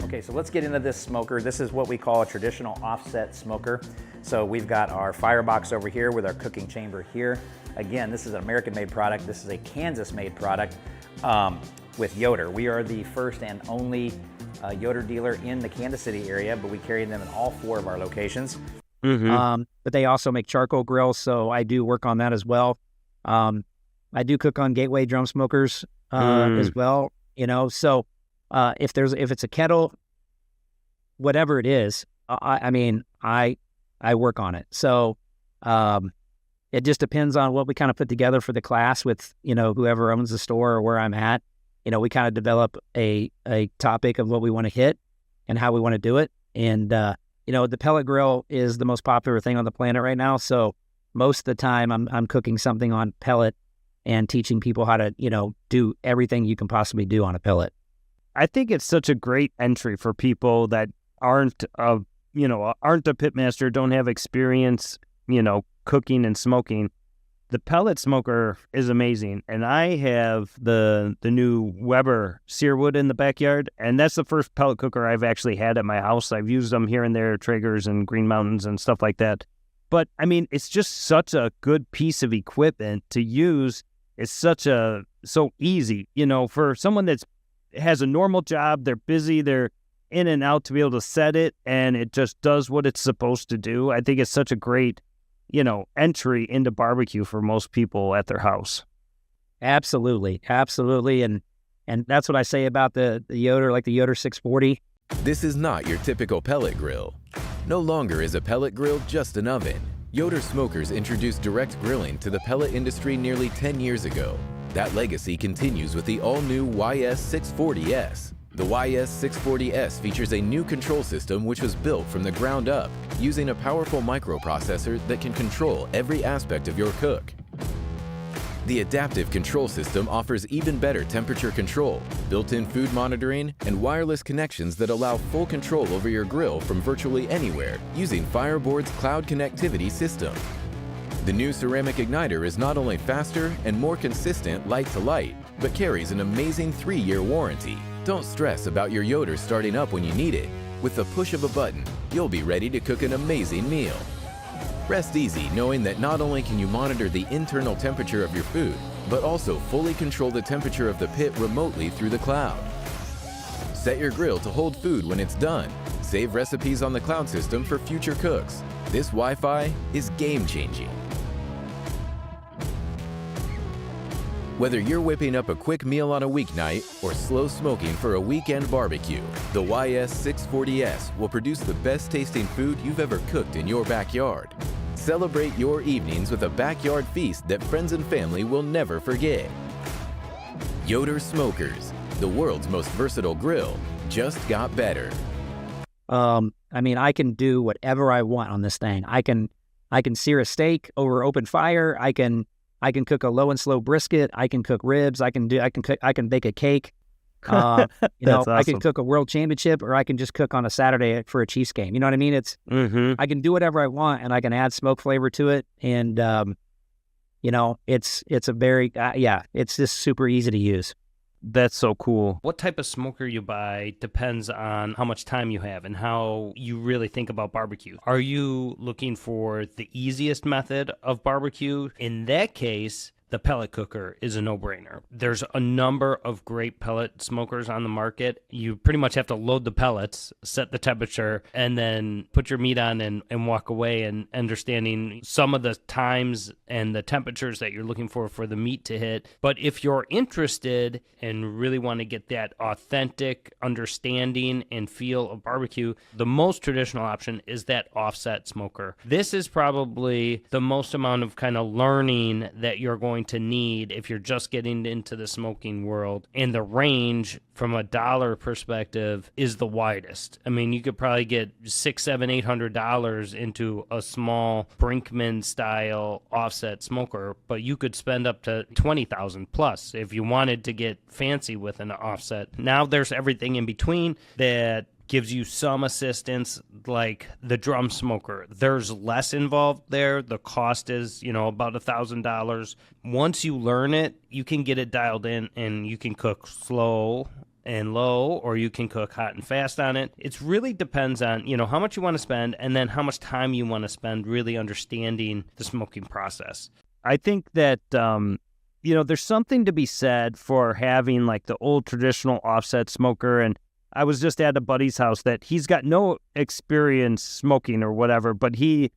Okay, so let's get into this smoker. This is what we call a traditional offset smoker. So we've got our firebox over here with our cooking chamber here. Again, this is an American-made product. This is a Kansas-made product with Yoder. We are the first and only Yoder dealer in the Kansas City area, but we carry them in all 4 of our locations. But they also make charcoal grills, so I do work on that as well. I do cook on Gateway drum smokers as well. You know, so if it's a kettle, whatever it is, I work on it. So it just depends on what we kind of put together for the class with, you know, whoever owns the store or where I'm at. You know, we kind of develop a topic of what we want to hit and how we want to do it. And, you know, the pellet grill is the most popular thing on the planet right now. So most of the time I'm cooking something on pellet and teaching people how to, you know, do everything you can possibly do on a pellet. I think it's such a great entry for people that aren't a pitmaster, don't have experience, you know, cooking and smoking. The pellet smoker is amazing, and I have the new Weber Searwood in the backyard, and that's the first pellet cooker I've actually had at my house. I've used them here and there, Traegers and Green Mountains and stuff like that. But, I mean, it's just such a good piece of equipment to use. It's so easy, you know, for someone that has a normal job, they're busy, they're in and out, to be able to set it, and it just does what it's supposed to do. I think it's such a great, you know, entry into barbecue for most people at their house. Absolutely. And that's what I say about the Yoder, like the Yoder 640. This is not your typical pellet grill. No longer is a pellet grill just an oven. Yoder smokers introduced direct grilling to the pellet industry nearly 10 years ago. That legacy continues with the all-new YS640S. The YS640S features a new control system which was built from the ground up, using a powerful microprocessor that can control every aspect of your cook. The adaptive control system offers even better temperature control, built-in food monitoring, and wireless connections that allow full control over your grill from virtually anywhere using Fireboard's cloud connectivity system. The new ceramic igniter is not only faster and more consistent light to light, but carries an amazing 3-year warranty. Don't stress about your Yoder starting up when you need it. With the push of a button, you'll be ready to cook an amazing meal. Rest easy knowing that not only can you monitor the internal temperature of your food, but also fully control the temperature of the pit remotely through the cloud. Set your grill to hold food when it's done. Save recipes on the cloud system for future cooks. This Wi-Fi is game-changing. Whether you're whipping up a quick meal on a weeknight or slow smoking for a weekend barbecue, the YS640S will produce the best tasting food you've ever cooked in your backyard. Celebrate your evenings with a backyard feast that friends and family will never forget. Yoder Smokers, the world's most versatile grill, just got better. I mean, I can do whatever I want on this thing. I can sear a steak over open fire. I can cook a low and slow brisket. I can cook ribs. I can bake a cake. That's awesome. I can cook a world championship, or I can just cook on a Saturday for a Chiefs game. You know what I mean? It's I can do whatever I want, and I can add smoke flavor to it. And it's a very it's just super easy to use. That's so cool. What type of smoker you buy depends on how much time you have and how you really think about barbecue. Are you looking for the easiest method of barbecue? In that case, the pellet cooker is a no-brainer. There's a number of great pellet smokers on the market. You pretty much have to load the pellets, set the temperature, and then put your meat on and walk away, and understanding some of the times and the temperatures that you're looking for the meat to hit. But if you're interested and really want to get that authentic understanding and feel of barbecue, the most traditional option is that offset smoker. This is probably the most amount of kind of learning that you're going to need if you're just getting into the smoking world, and the range from a dollar perspective is the widest. I mean, you could probably get $600, $700, $800 into a small Brinkman style offset smoker, but you could spend up to $20,000 plus if you wanted to get fancy with an offset. Now there's everything in between that gives you some assistance, like the drum smoker. There's less involved there. The cost is, about $1,000. Once you learn it, you can get it dialed in, and you can cook slow and low, or you can cook hot and fast on it. It really depends on, how much you want to spend, and then how much time you want to spend really understanding the smoking process. I think that, there's something to be said for having like the old traditional offset smoker. And I was just at a buddy's house that he's got no experience smoking or whatever, but he's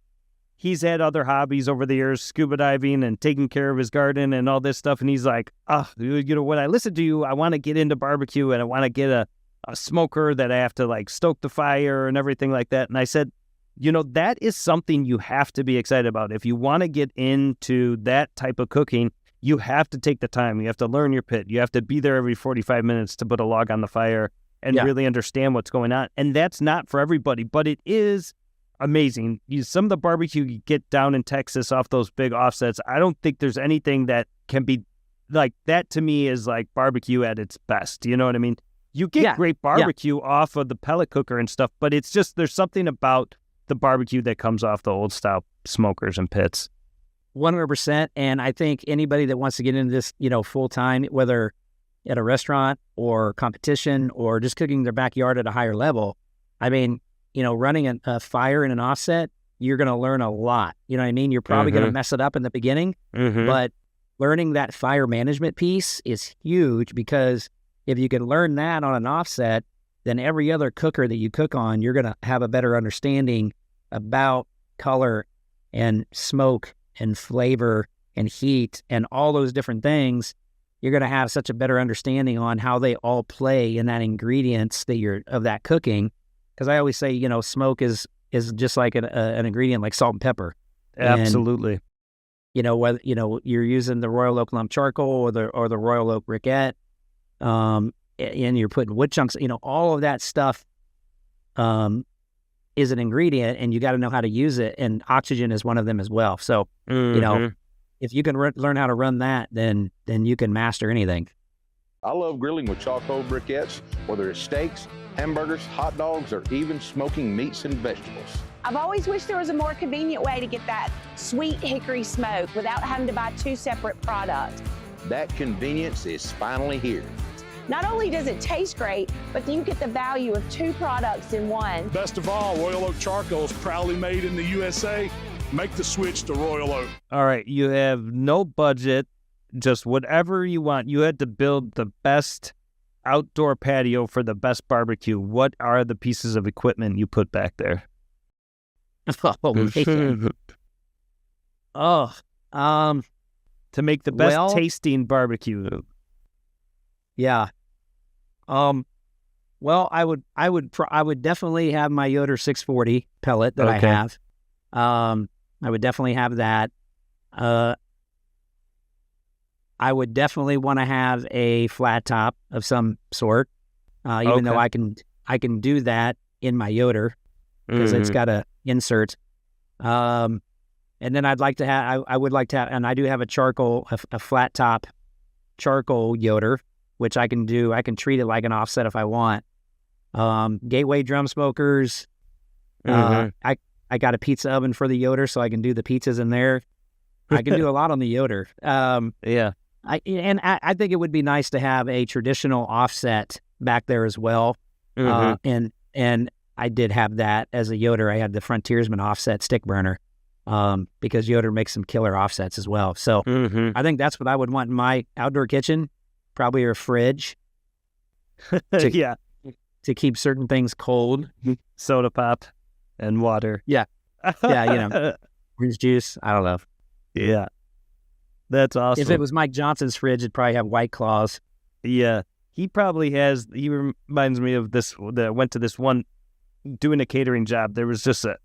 had other hobbies over the years, scuba diving and taking care of his garden and all this stuff. And he's like, when I listen to you, I want to get into barbecue, and I want to get a smoker that I have to like stoke the fire and everything like that. And I said, that is something you have to be excited about. If you want to get into that type of cooking, you have to take the time. You have to learn your pit. You have to be there every 45 minutes to put a log on the fire and really understand what's going on. And that's not for everybody, but it is amazing. Some of the barbecue you get down in Texas off those big offsets, I don't think there's anything that can be like that. To me is like barbecue at its best. You know what I mean? You get great barbecue off of the pellet cooker and stuff, but it's just, there's something about the barbecue that comes off the old style smokers and pits. 100%. And I think anybody that wants to get into this, full time, whether at a restaurant or competition or just cooking their backyard at a higher level, I mean, running a fire in an offset, you're going to learn a lot. You know what I mean? You're probably going to mess it up in the beginning, but learning that fire management piece is huge, because if you can learn that on an offset, then every other cooker that you cook on, you're going to have a better understanding about color and smoke and flavor and heat and all those different things. You're going to have such a better understanding on how they all play in that ingredients that you're of that cooking. Because I always say, smoke is just like an ingredient like salt and pepper. Absolutely. And, whether you're using the Royal Oak lump charcoal or the Royal Oak briquette, and you're putting wood chunks, all of that stuff is an ingredient, and you got to know how to use it. And oxygen is one of them as well. So, if you can learn how to run that, then you can master anything. I love grilling with charcoal briquettes, whether it's steaks, hamburgers, hot dogs, or even smoking meats and vegetables. I've always wished there was a more convenient way to get that sweet hickory smoke without having to buy two separate products. That convenience is finally here. Not only does it taste great, but you get the value of two products in one. Best of all, Royal Oak Charcoal is proudly made in the USA. Make the switch to Royal Oak. All right, you have no budget, just whatever you want. You had to build the best outdoor patio for the best barbecue. What are the pieces of equipment you put back there? Tell to make the best tasting barbecue? Yeah. Well, I would definitely have my Yoder 640 pellet that I have. I would definitely have that. I would definitely want to have a flat top of some sort, even though I can do that in my Yoder because it's got a insert. And then I would like to have, and I do have a charcoal, a flat top charcoal Yoder, which I can do. I can treat it like an offset if I want. Gateway drum smokers. I got a pizza oven for the Yoder, so I can do the pizzas in there. I can do a lot on the Yoder. Yeah. I think it would be nice to have a traditional offset back there as well. And I did have that as a Yoder. I had the Frontiersman offset stick burner because Yoder makes some killer offsets as well. So I think that's what I would want in my outdoor kitchen, probably a fridge. To keep certain things cold. Soda pop and water. Yeah, orange juice. I don't know. Yeah. That's awesome. If it was Mike Johnson's fridge, it'd probably have White Claws. Yeah. He probably has, he reminds me of this, that went to this one, doing a catering job. There was just a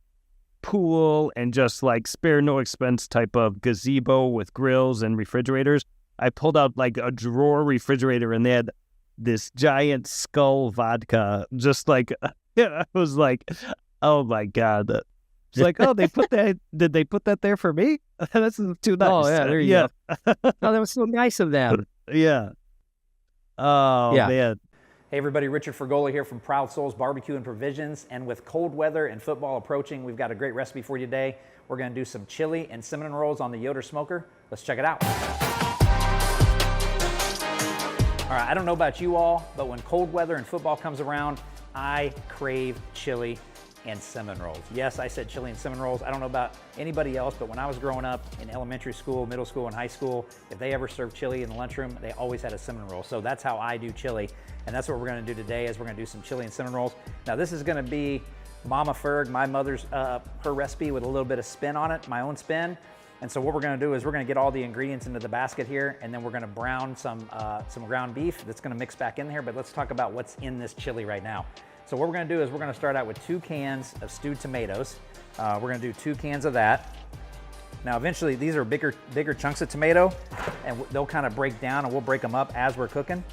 pool and just like spare no expense type of gazebo with grills and refrigerators. I pulled out like a drawer refrigerator and they had this giant Skull vodka, just like, I was like, oh my God. It's like, oh, did they put that there for me? That's too nice. Oh, yeah, there you go. Oh, that was so nice of them. Yeah. Oh, Yeah. man. Hey everybody, Richard Fergola here from Proud Souls Barbecue and Provisions. And with cold weather and football approaching, we've got a great recipe for you today. We're gonna do some chili and cinnamon rolls on the Yoder smoker. Let's check it out. All right, I don't know about you all, but when cold weather and football comes around, I crave chili and cinnamon rolls. Yes, I said chili and cinnamon rolls. I don't know about anybody else, but when I was growing up in elementary school, middle school, and high school, if they ever served chili in the lunchroom, they always had a cinnamon roll. So that's how I do chili. And that's what we're gonna do today, is we're gonna do some chili and cinnamon rolls. Now this is gonna be Mama Ferg, my mother's, her recipe with a little bit of spin on it, my own spin. And so what we're gonna do is we're gonna get all the ingredients into the basket here, and then we're gonna brown some ground beef that's gonna mix back in here, but let's talk about what's in this chili right now. So what we're gonna do is we're gonna start out with 2 cans of stewed tomatoes. We're gonna do 2 cans of that. Now eventually these are bigger chunks of tomato, and they'll kind of break down, and we'll break them up as we're cooking.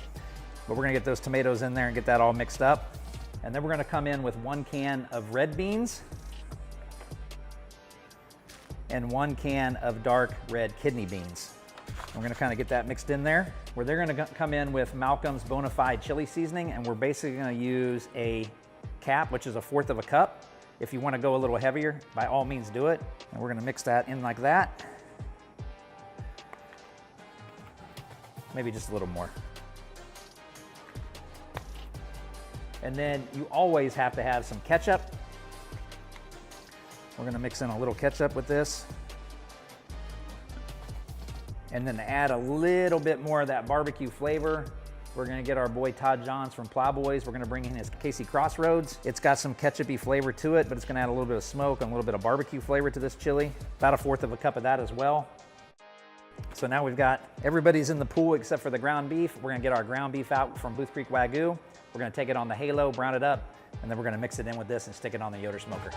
But we're gonna get those tomatoes in there and get that all mixed up. And then we're gonna come in with 1 can of red beans and 1 can of dark red kidney beans. We're gonna kind of get that mixed in there. Where they're gonna come in with Malcolm's Bonafide chili seasoning, and we're basically gonna use a cap, which is 1/4 of a cup. If you wanna go a little heavier, by all means do it. And we're gonna mix that in like that. Maybe just a little more. And then you always have to have some ketchup. We're gonna mix in a little ketchup with this. And then to add a little bit more of that barbecue flavor, we're gonna get our boy Todd Johns from Plowboys. We're gonna bring in his Casey Crossroads. It's got some ketchup-y flavor to it, but it's gonna add a little bit of smoke and a little bit of barbecue flavor to this chili. About 1/4 of a cup of that as well. So now we've got, everybody's in the pool except for the ground beef. We're gonna get our ground beef out from Booth Creek Wagyu. We're gonna take it on the halo, brown it up, and then we're gonna mix it in with this and stick it on the Yoder smoker.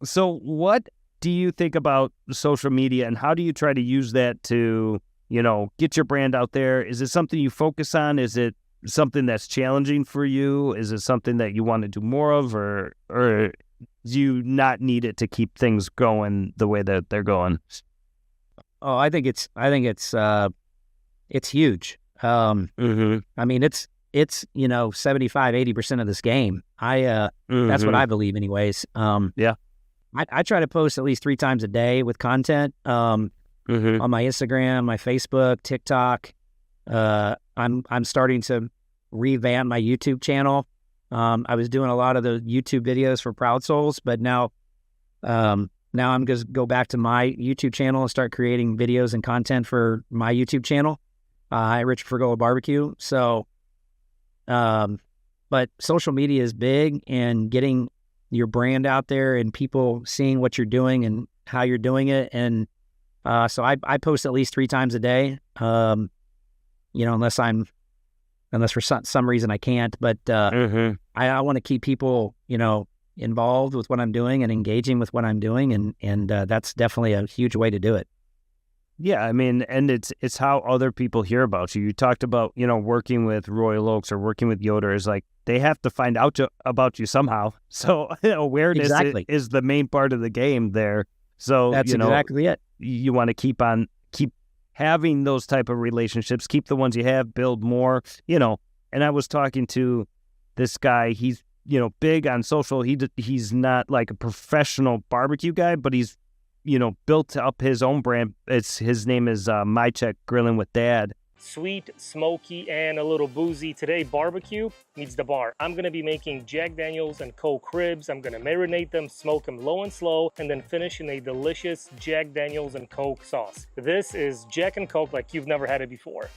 So what do you think about social media, and how do you try to use that to, get your brand out there? Is it something you focus on? Is it something that's challenging for you? Is it something that you want to do more of, or do you not need it to keep things going the way that they're going? Oh, I think it's huge. I mean, it's 75-80% of this game. That's what I believe anyways. Yeah. I try to post at least 3 times a day with content. on my Instagram, my Facebook, TikTok. I'm starting to revamp my YouTube channel. I was doing a lot of the YouTube videos for Proud Souls, but now I'm going to go back to my YouTube channel and start creating videos and content for my YouTube channel, Richard Fergola BBQ. So, but social media is big, and getting your brand out there and people seeing what you're doing and how you're doing it. And so I post at least 3 times a day, unless for some reason I can't. But I want to keep people, involved with what I'm doing and engaging with what I'm doing. And that's definitely a huge way to do it. Yeah, I mean, and it's how other people hear about you. You talked about, working with Royal Oaks or working with Yoder. Is like they have to find out about you somehow. So awareness is the main part of the game there. So that's exactly it. You want to keep having those type of relationships, keep the ones you have, build more, And I was talking to this guy. He's big on social. He's not like a professional barbecue guy, but he's built up his own brand. His name is My Check Grilling with Dad. Sweet, smoky, and a little boozy. Today, barbecue meets the bar. I'm gonna be making Jack Daniels and Coke ribs. I'm gonna marinate them, smoke them low and slow, and then finish in a delicious Jack Daniels and Coke sauce. This is Jack and Coke like you've never had it before.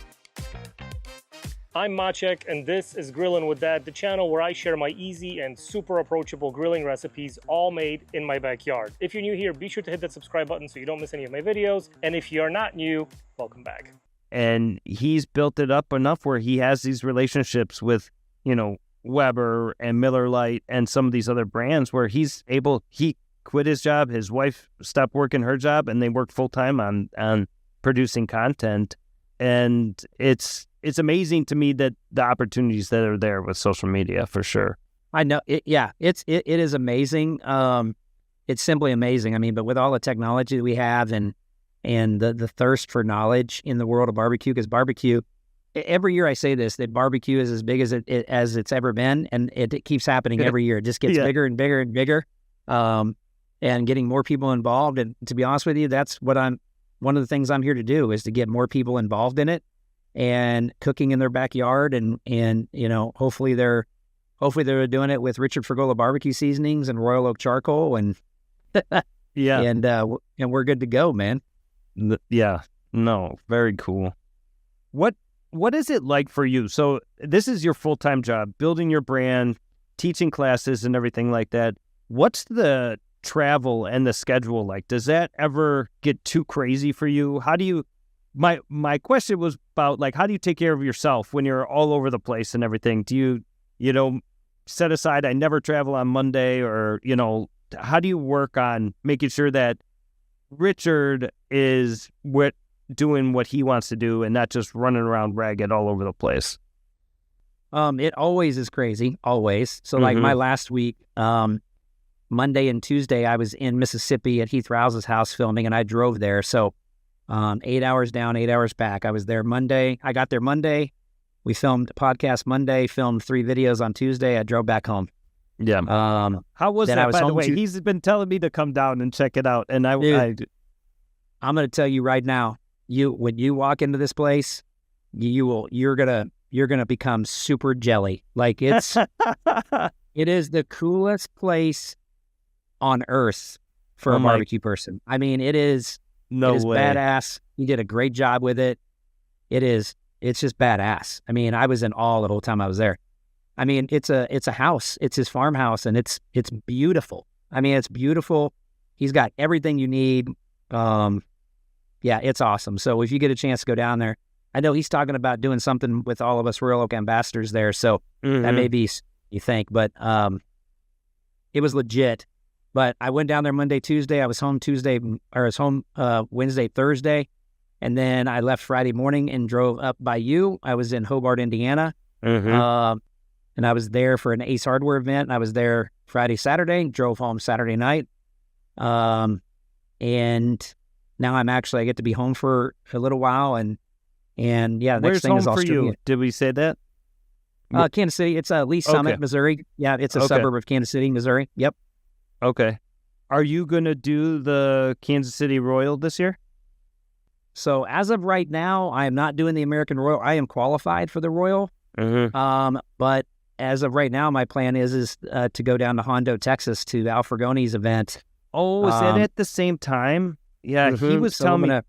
I'm Maciek, and this is Grillin' with Dad, the channel where I share my easy and super approachable grilling recipes, all made in my backyard. If you're new here, be sure to hit that subscribe button so you don't miss any of my videos. And if you're not new, welcome back. And he's built it up enough where he has these relationships with, Weber and Miller Lite and some of these other brands where he quit his job, his wife stopped working her job, and they work full-time on producing content. And it's amazing to me that the opportunities that are there with social media, for sure. I know. It is amazing. It's simply amazing. I mean, but with all the technology that we have and the thirst for knowledge in the world of barbecue, because barbecue, every year I say this, that barbecue is as big as it's ever been, and it keeps happening every year. It just gets bigger and bigger and bigger, and getting more people involved. And to be honest with you, that's one of the things I'm here to do, is to get more people involved in it and cooking in their backyard. And hopefully they're doing it with Richard Fergola barbecue seasonings and Royal Oak charcoal, and and we're good to go, man. Yeah, no, very cool. What is it like for you? So this is your full-time job, building your brand, teaching classes and everything like that. What's the travel and the schedule like? Does that ever get too crazy for you? How do you, my question was about, like, how do you take care of yourself when you're all over the place and everything? Do you, set aside, I never travel on Monday, or, how do you work on making sure that Richard is doing what he wants to do and not just running around ragged all over the place? It always is crazy, always. So like my last week, Monday and Tuesday, I was in Mississippi at Heath Rouse's house filming, and I drove there. So 8 hours down, 8 hours back. I was there Monday. I got there Monday. We filmed a podcast Monday, filmed 3 videos on Tuesday. I drove back home. Yeah. How was that, by the way? He's been telling me to come down and check it out. And I'm going to tell you right now, when you walk into this place, you're gonna become super jelly. Like it is the coolest place on earth for a barbecue person. I mean, it is badass. He did a great job with it. It's just badass. I mean, I was in awe the whole time I was there. I mean, it's a house. It's his farmhouse, and it's beautiful. I mean, it's beautiful. He's got everything you need. Yeah, it's awesome. So if you get a chance to go down there, I know he's talking about doing something with all of us Royal Oak ambassadors there. So that may be, you think, but it was legit. But I went down there Monday, Tuesday. I was home Wednesday, Thursday. And then I left Friday morning and drove up by you. I was in Hobart, Indiana. And I was there for an Ace Hardware event. And I was there Friday, Saturday, drove home Saturday night. And now I get to be home for a little while. And yeah, the next thing is Australia. Did we say that? Kansas City. It's Lee Summit, Missouri. Yeah, it's a suburb of Kansas City, Missouri. Yep. Okay. Are you going to do the Kansas City Royal this year? So as of right now, I am not doing the American Royal. I am qualified for the Royal. But as of right now, my plan is to go down to Hondo, Texas, to Al Fergone's event. Oh, is that at the same time? Yeah, he was telling me. I'm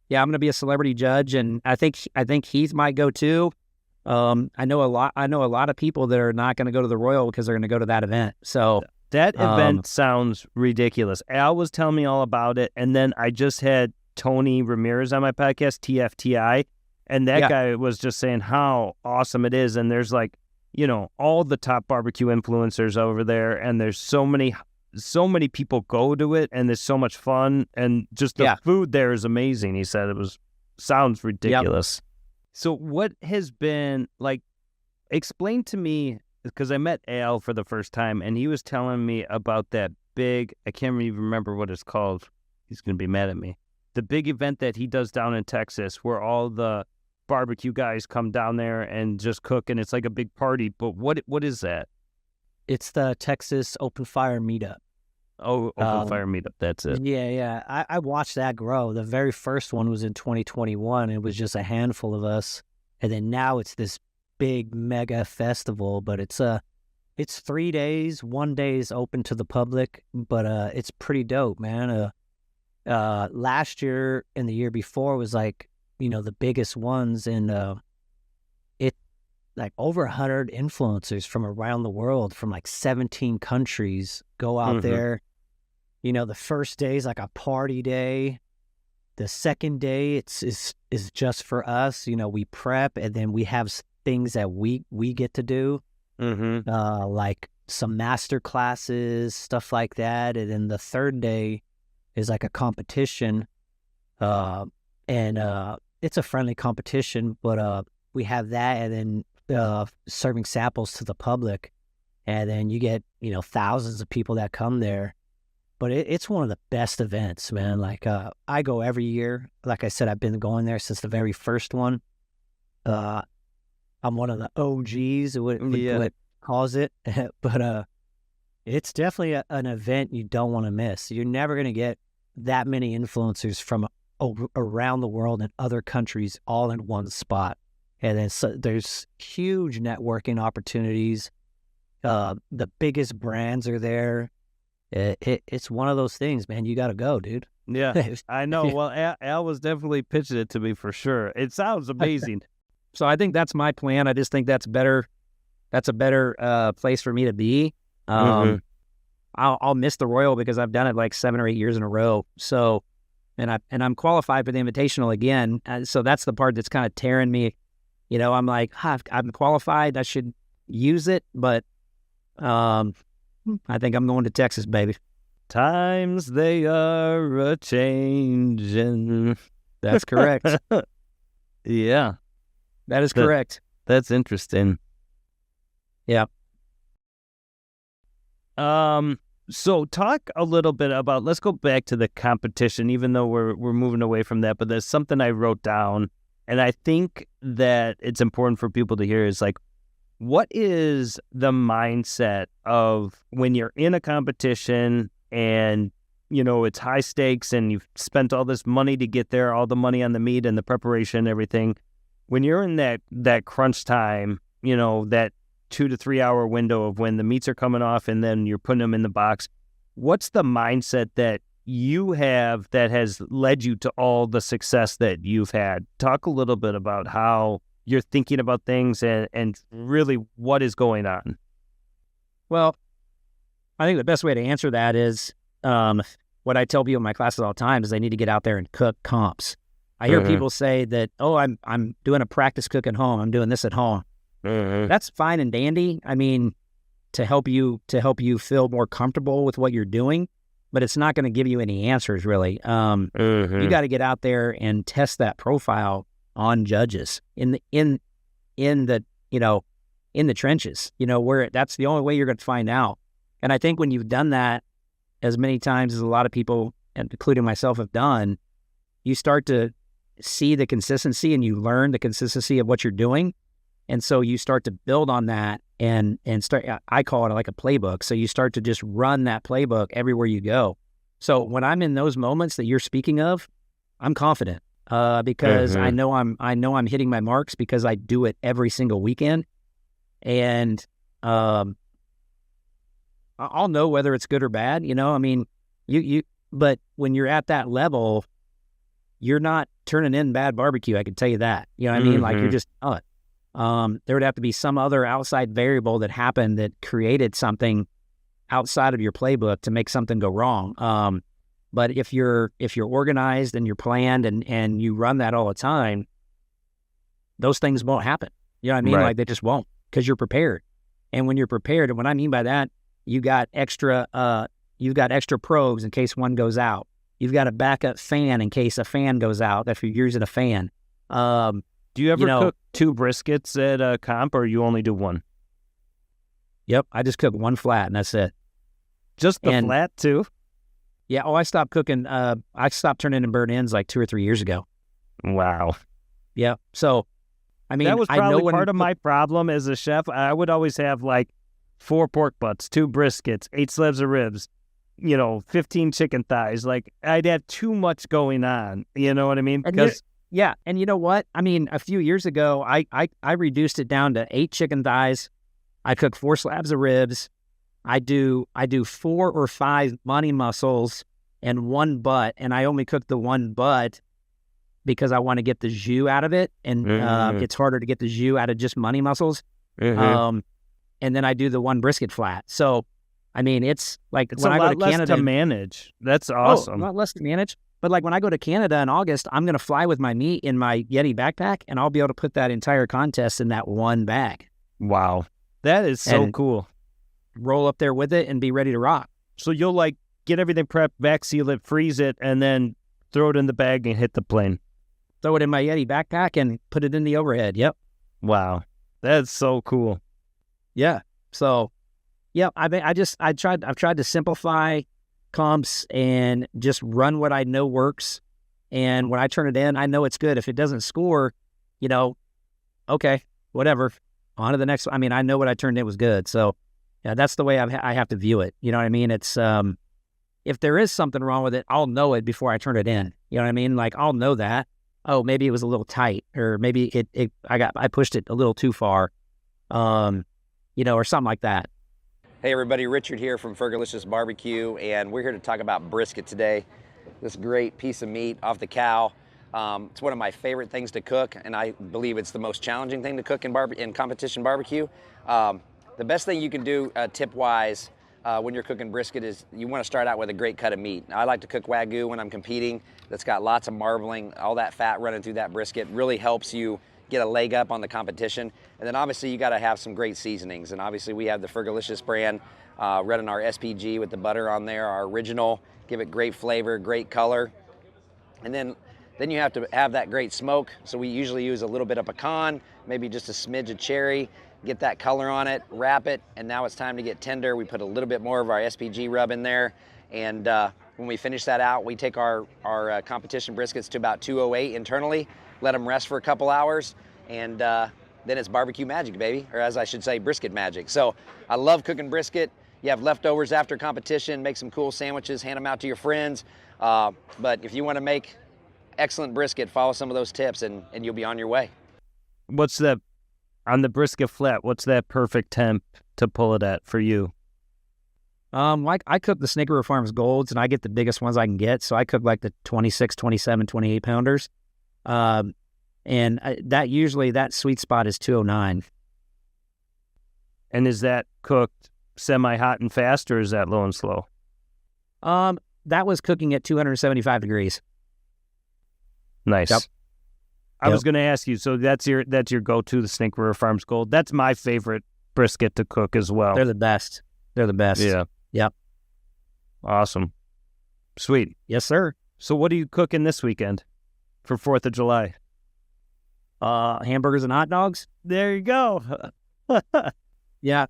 going to be a celebrity judge, and I think Heath might go too. I know a lot of people that are not going to go to the Royal because they're going to go to that event. So that event sounds ridiculous. Al was telling me all about it, and then I just had Tony Ramirez on my podcast, TFTI, and that guy was just saying how awesome it is. And there's like, all the top barbecue influencers over there, and there's so many people go to it, and there's so much fun, and just the food there is amazing. He said sounds ridiculous. So what has been like, explain to me, because I met Al for the first time, and he was telling me about that big, I can't even remember what it's called. He's going to be mad at me. The big event that he does down in Texas where all the barbecue guys come down there and just cook, and it's like a big party. But what is that? It's the Texas Open Fire Meetup. Oh, Open Fire Meetup, that's it. Yeah. I watched that grow. The very first one was in 2021. It was just a handful of us. And then now it's this big mega festival, but it's 3 days. 1 day is open to the public, but it's pretty dope, man. Last year and the year before was like, the biggest ones, and it like over 100 influencers from around the world, from like 17 countries go out there. The first day is like a party day. The second day is just for us. We prep, and then we have things that we get to do, like some master classes, stuff like that. And then the third day is like a competition, and it's a friendly competition, but we have that, and then serving samples to the public, and then you get thousands of people that come there. But it's one of the best events, man. Like I go every year. Like I said, I've been going there since the very first one. I'm one of the OGs, what calls it, but it's definitely an event you don't want to miss. You're never going to get that many influencers from around the world and other countries all in one spot. And then there's huge networking opportunities. The biggest brands are there. It's one of those things, man. You got to go, dude. Yeah, I know. Well, Al was definitely pitching it to me for sure. It sounds amazing. So I think that's my plan. I just think that's better. That's a better place for me to be. I'll miss the Royal because I've done it like 7 or 8 years in a row. So, and I'm qualified for the Invitational again. So that's the part that's kind of tearing me. I'm like, I'm qualified. I should use it, but I think I'm going to Texas, baby. Times they are a-changin'. That's correct. Yeah. That is correct. That's interesting. Yeah. So talk a little bit about, let's go back to the competition, even though we're moving away from that, but there's something I wrote down, and I think that it's important for people to hear is like, what is the mindset of when you're in a competition and, it's high stakes and you've spent all this money to get there, all the money on the meat and the preparation and everything. When you're in that crunch time, that 2 to 3 hour window of when the meats are coming off and then you're putting them in the box, what's the mindset that you have that has led you to all the success that you've had? Talk a little bit about how you're thinking about things and really what is going on. Well, I think the best way to answer that is what I tell people in my classes all the time is they need to get out there and cook comps. I hear people say that, I'm doing a practice cook at home. I'm doing this at home. That's fine and dandy. I mean, to help you feel more comfortable with what you're doing, but it's not going to give you any answers really. You got to get out there and test that profile on judges in the trenches, where that's the only way you're going to find out. And I think when you've done that as many times as a lot of people, including myself, have done, you start to see the consistency and you learn the consistency of what you're doing. And so you start to build on that and start, I call it like a playbook. So you start to just run that playbook everywhere you go. So when I'm in those moments that you're speaking of, I'm confident because I know I'm hitting my marks because I do it every single weekend, and I'll know whether it's good or bad. I mean, but when you're at that level, you're not turning in bad barbecue. I can tell you that. You know what I mean? Like, you're just not. There would have to be some other outside variable that happened that created something outside of your playbook to make something go wrong. But if you're organized and you're planned and you run that all the time, those things won't happen. You know what I mean? Right. Like, they just won't, because you're prepared. And when you're prepared, and what I mean by that, you've got extra probes in case one goes out. You've got a backup fan in case a fan goes out, if you're using a fan. Do you ever cook 2 briskets at a comp, or you only do 1? Yep, I just cook 1 flat, and that's it. Just the flat, too? Yeah, I stopped cooking. I stopped turning in burnt ends like 2 or 3 years ago. Wow. Yeah, so, I mean, that was I know probably part of my problem as a chef. I would always have like 4 pork butts, 2 briskets, 8 slabs of ribs, 15 chicken thighs. Like, I'd have too much going on. You know what I mean? Because and you know what? I mean, a few years ago, I reduced it down to 8 chicken thighs. I cook 4 slabs of ribs. I do 4 or 5 money muscles and 1 butt, and I only cook the 1 butt because I want to get the jus out of it, and it's harder to get the jus out of just money muscles. And then I do the 1 brisket flat. So, I mean, it's like it's when a I go lot to less Canada to manage. That's awesome. A lot less to manage. But like when I go to Canada in August, I'm going to fly with my meat in my Yeti backpack, and I'll be able to put that entire contest in that 1 bag. Wow. That is so cool. Roll up there with it and be ready to rock. So you'll like get everything prepped, vac seal it, freeze it, and then throw it in the bag and hit the plane. Throw it in my Yeti backpack and put it in the overhead. Yep. Wow. That's so cool. Yeah. So, yeah, I've tried to simplify comps and just run what I know works. And when I turn it in, I know it's good. If it doesn't score, okay, whatever. On to the next one. I mean, I know what I turned in was good. So, yeah, that's the way I have to view it. You know what I mean? It's if there is something wrong with it, I'll know it before I turn it in. You know what I mean? Like, I'll know that. Oh, maybe it was a little tight, or maybe I pushed it a little too far, or something like that. Hey everybody, Richard here from Fergolicious BBQ, and we're here to talk about brisket today. This great piece of meat off the cow. It's one of my favorite things to cook, and I believe it's the most challenging thing to cook in competition barbecue. The best thing you can do tip-wise when you're cooking brisket is you want to start out with a great cut of meat. I like to cook Wagyu when I'm competing. That's got lots of marbling, all that fat running through that brisket really helps you get a leg up on the competition. And then obviously you got to have some great seasonings. And obviously we have the Fergolicious brand running our SPG with the butter on there, our original, give it great flavor, great color. And then you have to have that great smoke. So we usually use a little bit of pecan, maybe just a smidge of cherry, get that color on it, wrap it, and now it's time to get tender. We put a little bit more of our SPG rub in there. And when we finish that out, we take our competition briskets to about 208 internally, let them rest for a couple hours, and then it's barbecue magic, baby, or as I should say, brisket magic. So I love cooking brisket. You have leftovers after competition, make some cool sandwiches, hand them out to your friends. But if you want to make excellent brisket, follow some of those tips and you'll be on your way. What's that, on the brisket flat, what's that perfect temp to pull it at for you? I cook the Snickerer Farms Golds, and I get the biggest ones I can get. So I cook like the 26, 27, 28 pounders. And that sweet spot is 209. And is that cooked semi-hot and fast, or is that low and slow? That was cooking at 275 degrees. Nice. Yep. I was going to ask you, so that's your go-to, the Snickerer Farms Gold. That's my favorite brisket to cook as well. They're the best. Yeah. Yep. Awesome. Sweet. Yes, sir. So what are you cooking this weekend for 4th of July? Hamburgers and hot dogs. There you go. Yeah.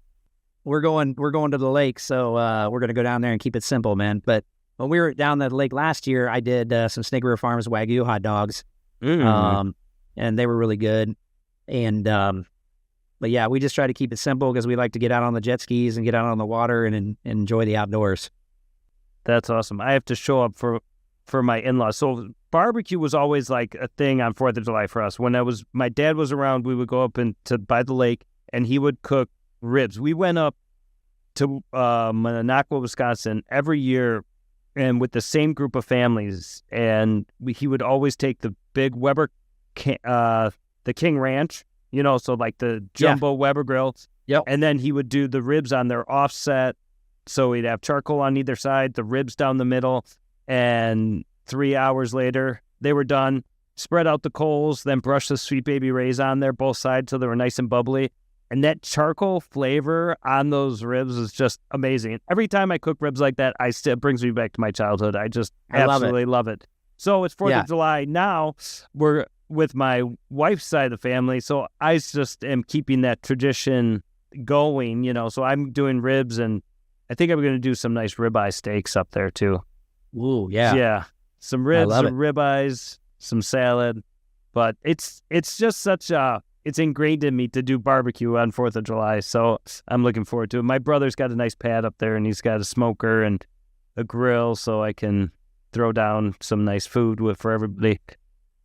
We're going to the lake, so we're going to go down there and keep it simple, man. But when we were down the lake last year, I did some Snickerer Farms Wagyu hot dogs. And they were really good. And but yeah, we just try to keep it simple because we like to get out on the jet skis and get out on the water and enjoy the outdoors. That's awesome. I have to show up for for my in-laws. So barbecue was always like a thing on 4th of July for us. When my dad was around, we would go up by the lake, and he would cook ribs. We went up to Minocqua, Wisconsin every year, and with the same group of families. And he would always take the big Weber, the King Ranch, so like the jumbo Weber grills. Yep. And then he would do the ribs on their offset. So he'd have charcoal on either side, the ribs down the middle, and 3 hours later, they were done. Spread out the coals, then brush the Sweet Baby Rays on there, both sides, so they were nice and bubbly. And that charcoal flavor on those ribs is just amazing. Every time I cook ribs like that, it brings me back to my childhood. I absolutely love it. So it's 4th of July now. We're with my wife's side of the family, so I just am keeping that tradition going, So I'm doing ribs, and I think I'm going to do some nice ribeye steaks up there too. Ooh, yeah. Yeah. Some ribs, some ribeyes, some salad. But it's just it's ingrained in me to do barbecue on 4th of July. So I'm looking forward to it. My brother's got a nice pad up there, and he's got a smoker and a grill, so I can throw down some nice food for everybody.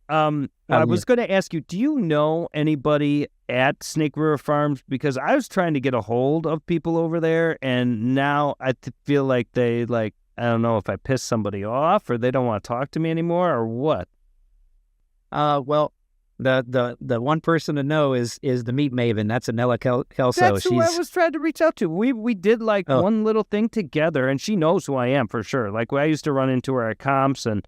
I was going to ask you, do you know anybody at Snake River Farms? Because I was trying to get a hold of people over there, and now I feel like I don't know if I pissed somebody off, or they don't want to talk to me anymore, or what. Well, the one person to know is the meat maven. That's Anella Kelso. That's who I was trying to reach out to. We did one little thing together, and she knows who I am for sure. Like, I used to run into her at comps and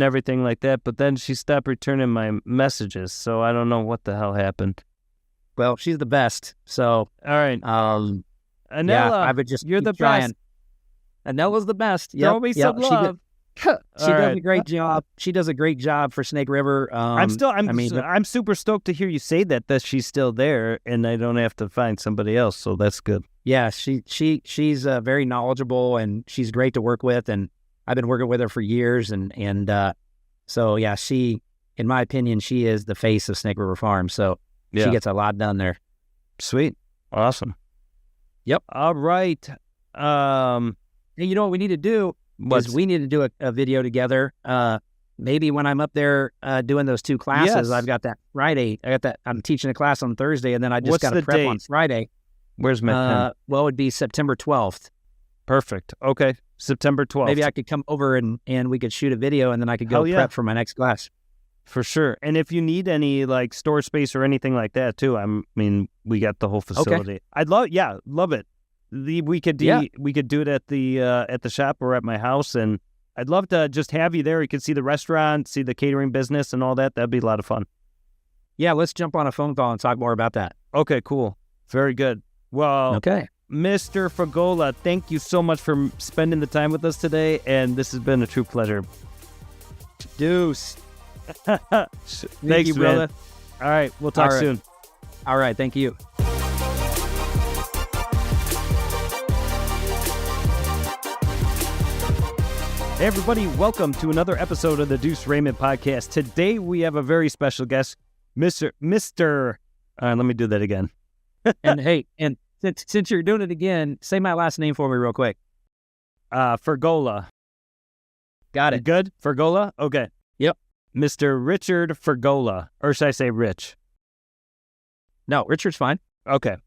everything like that, but then she stopped returning my messages, so I don't know what the hell happened. Well, she's the best. So, all right. Anella, I would just you're the trying. best. Anella's the best. Throw me some love. She does a great job. She does a great job for Snake River. I'm super stoked to hear you say that she's still there, and I don't have to find somebody else. So that's good. Yeah, she's very knowledgeable, and she's great to work with, and I've been working with her for years, and so yeah, she, in my opinion, she is the face of Snake River Farm. So she gets a lot done there. Sweet, awesome. Yep. All right. And you know what we need to do? Is we need to do a video together. Maybe when I'm up there doing those 2 classes, Yes. I've got that Friday. I'm teaching a class on Thursday, and then I just got to prep on Friday. Where's my pen? Well, it'd be September 12th. Perfect. Okay, September 12th. Maybe I could come over and we could shoot a video, and then I could go prep for my next class. For sure. And if you need any store space or anything like that too, we got the whole facility. Okay. I'd love it. We could do it at the shop or at my house, and I'd love to just have you there. You could see the restaurant, see the catering business, and all that. That'd be a lot of fun. Yeah, let's jump on a phone call and talk more about that. Okay, cool. Very good. Well, okay, Mr. Fergola, thank you so much for spending the time with us today, and this has been a true pleasure. Duce. Thanks, you, brother. Man. All right, we'll talk soon. All right, thank you. Hey everybody, welcome to another episode of the Duce Raymond Podcast. Today we have a very special guest, Mr. Let me do that again. And hey, and since you're doing it again, say my last name for me real quick. Fergola. Got it. Good? Fergola? Okay. Yep. Mr. Richard Fergola. Or should I say Rich? No, Richard's fine. Okay.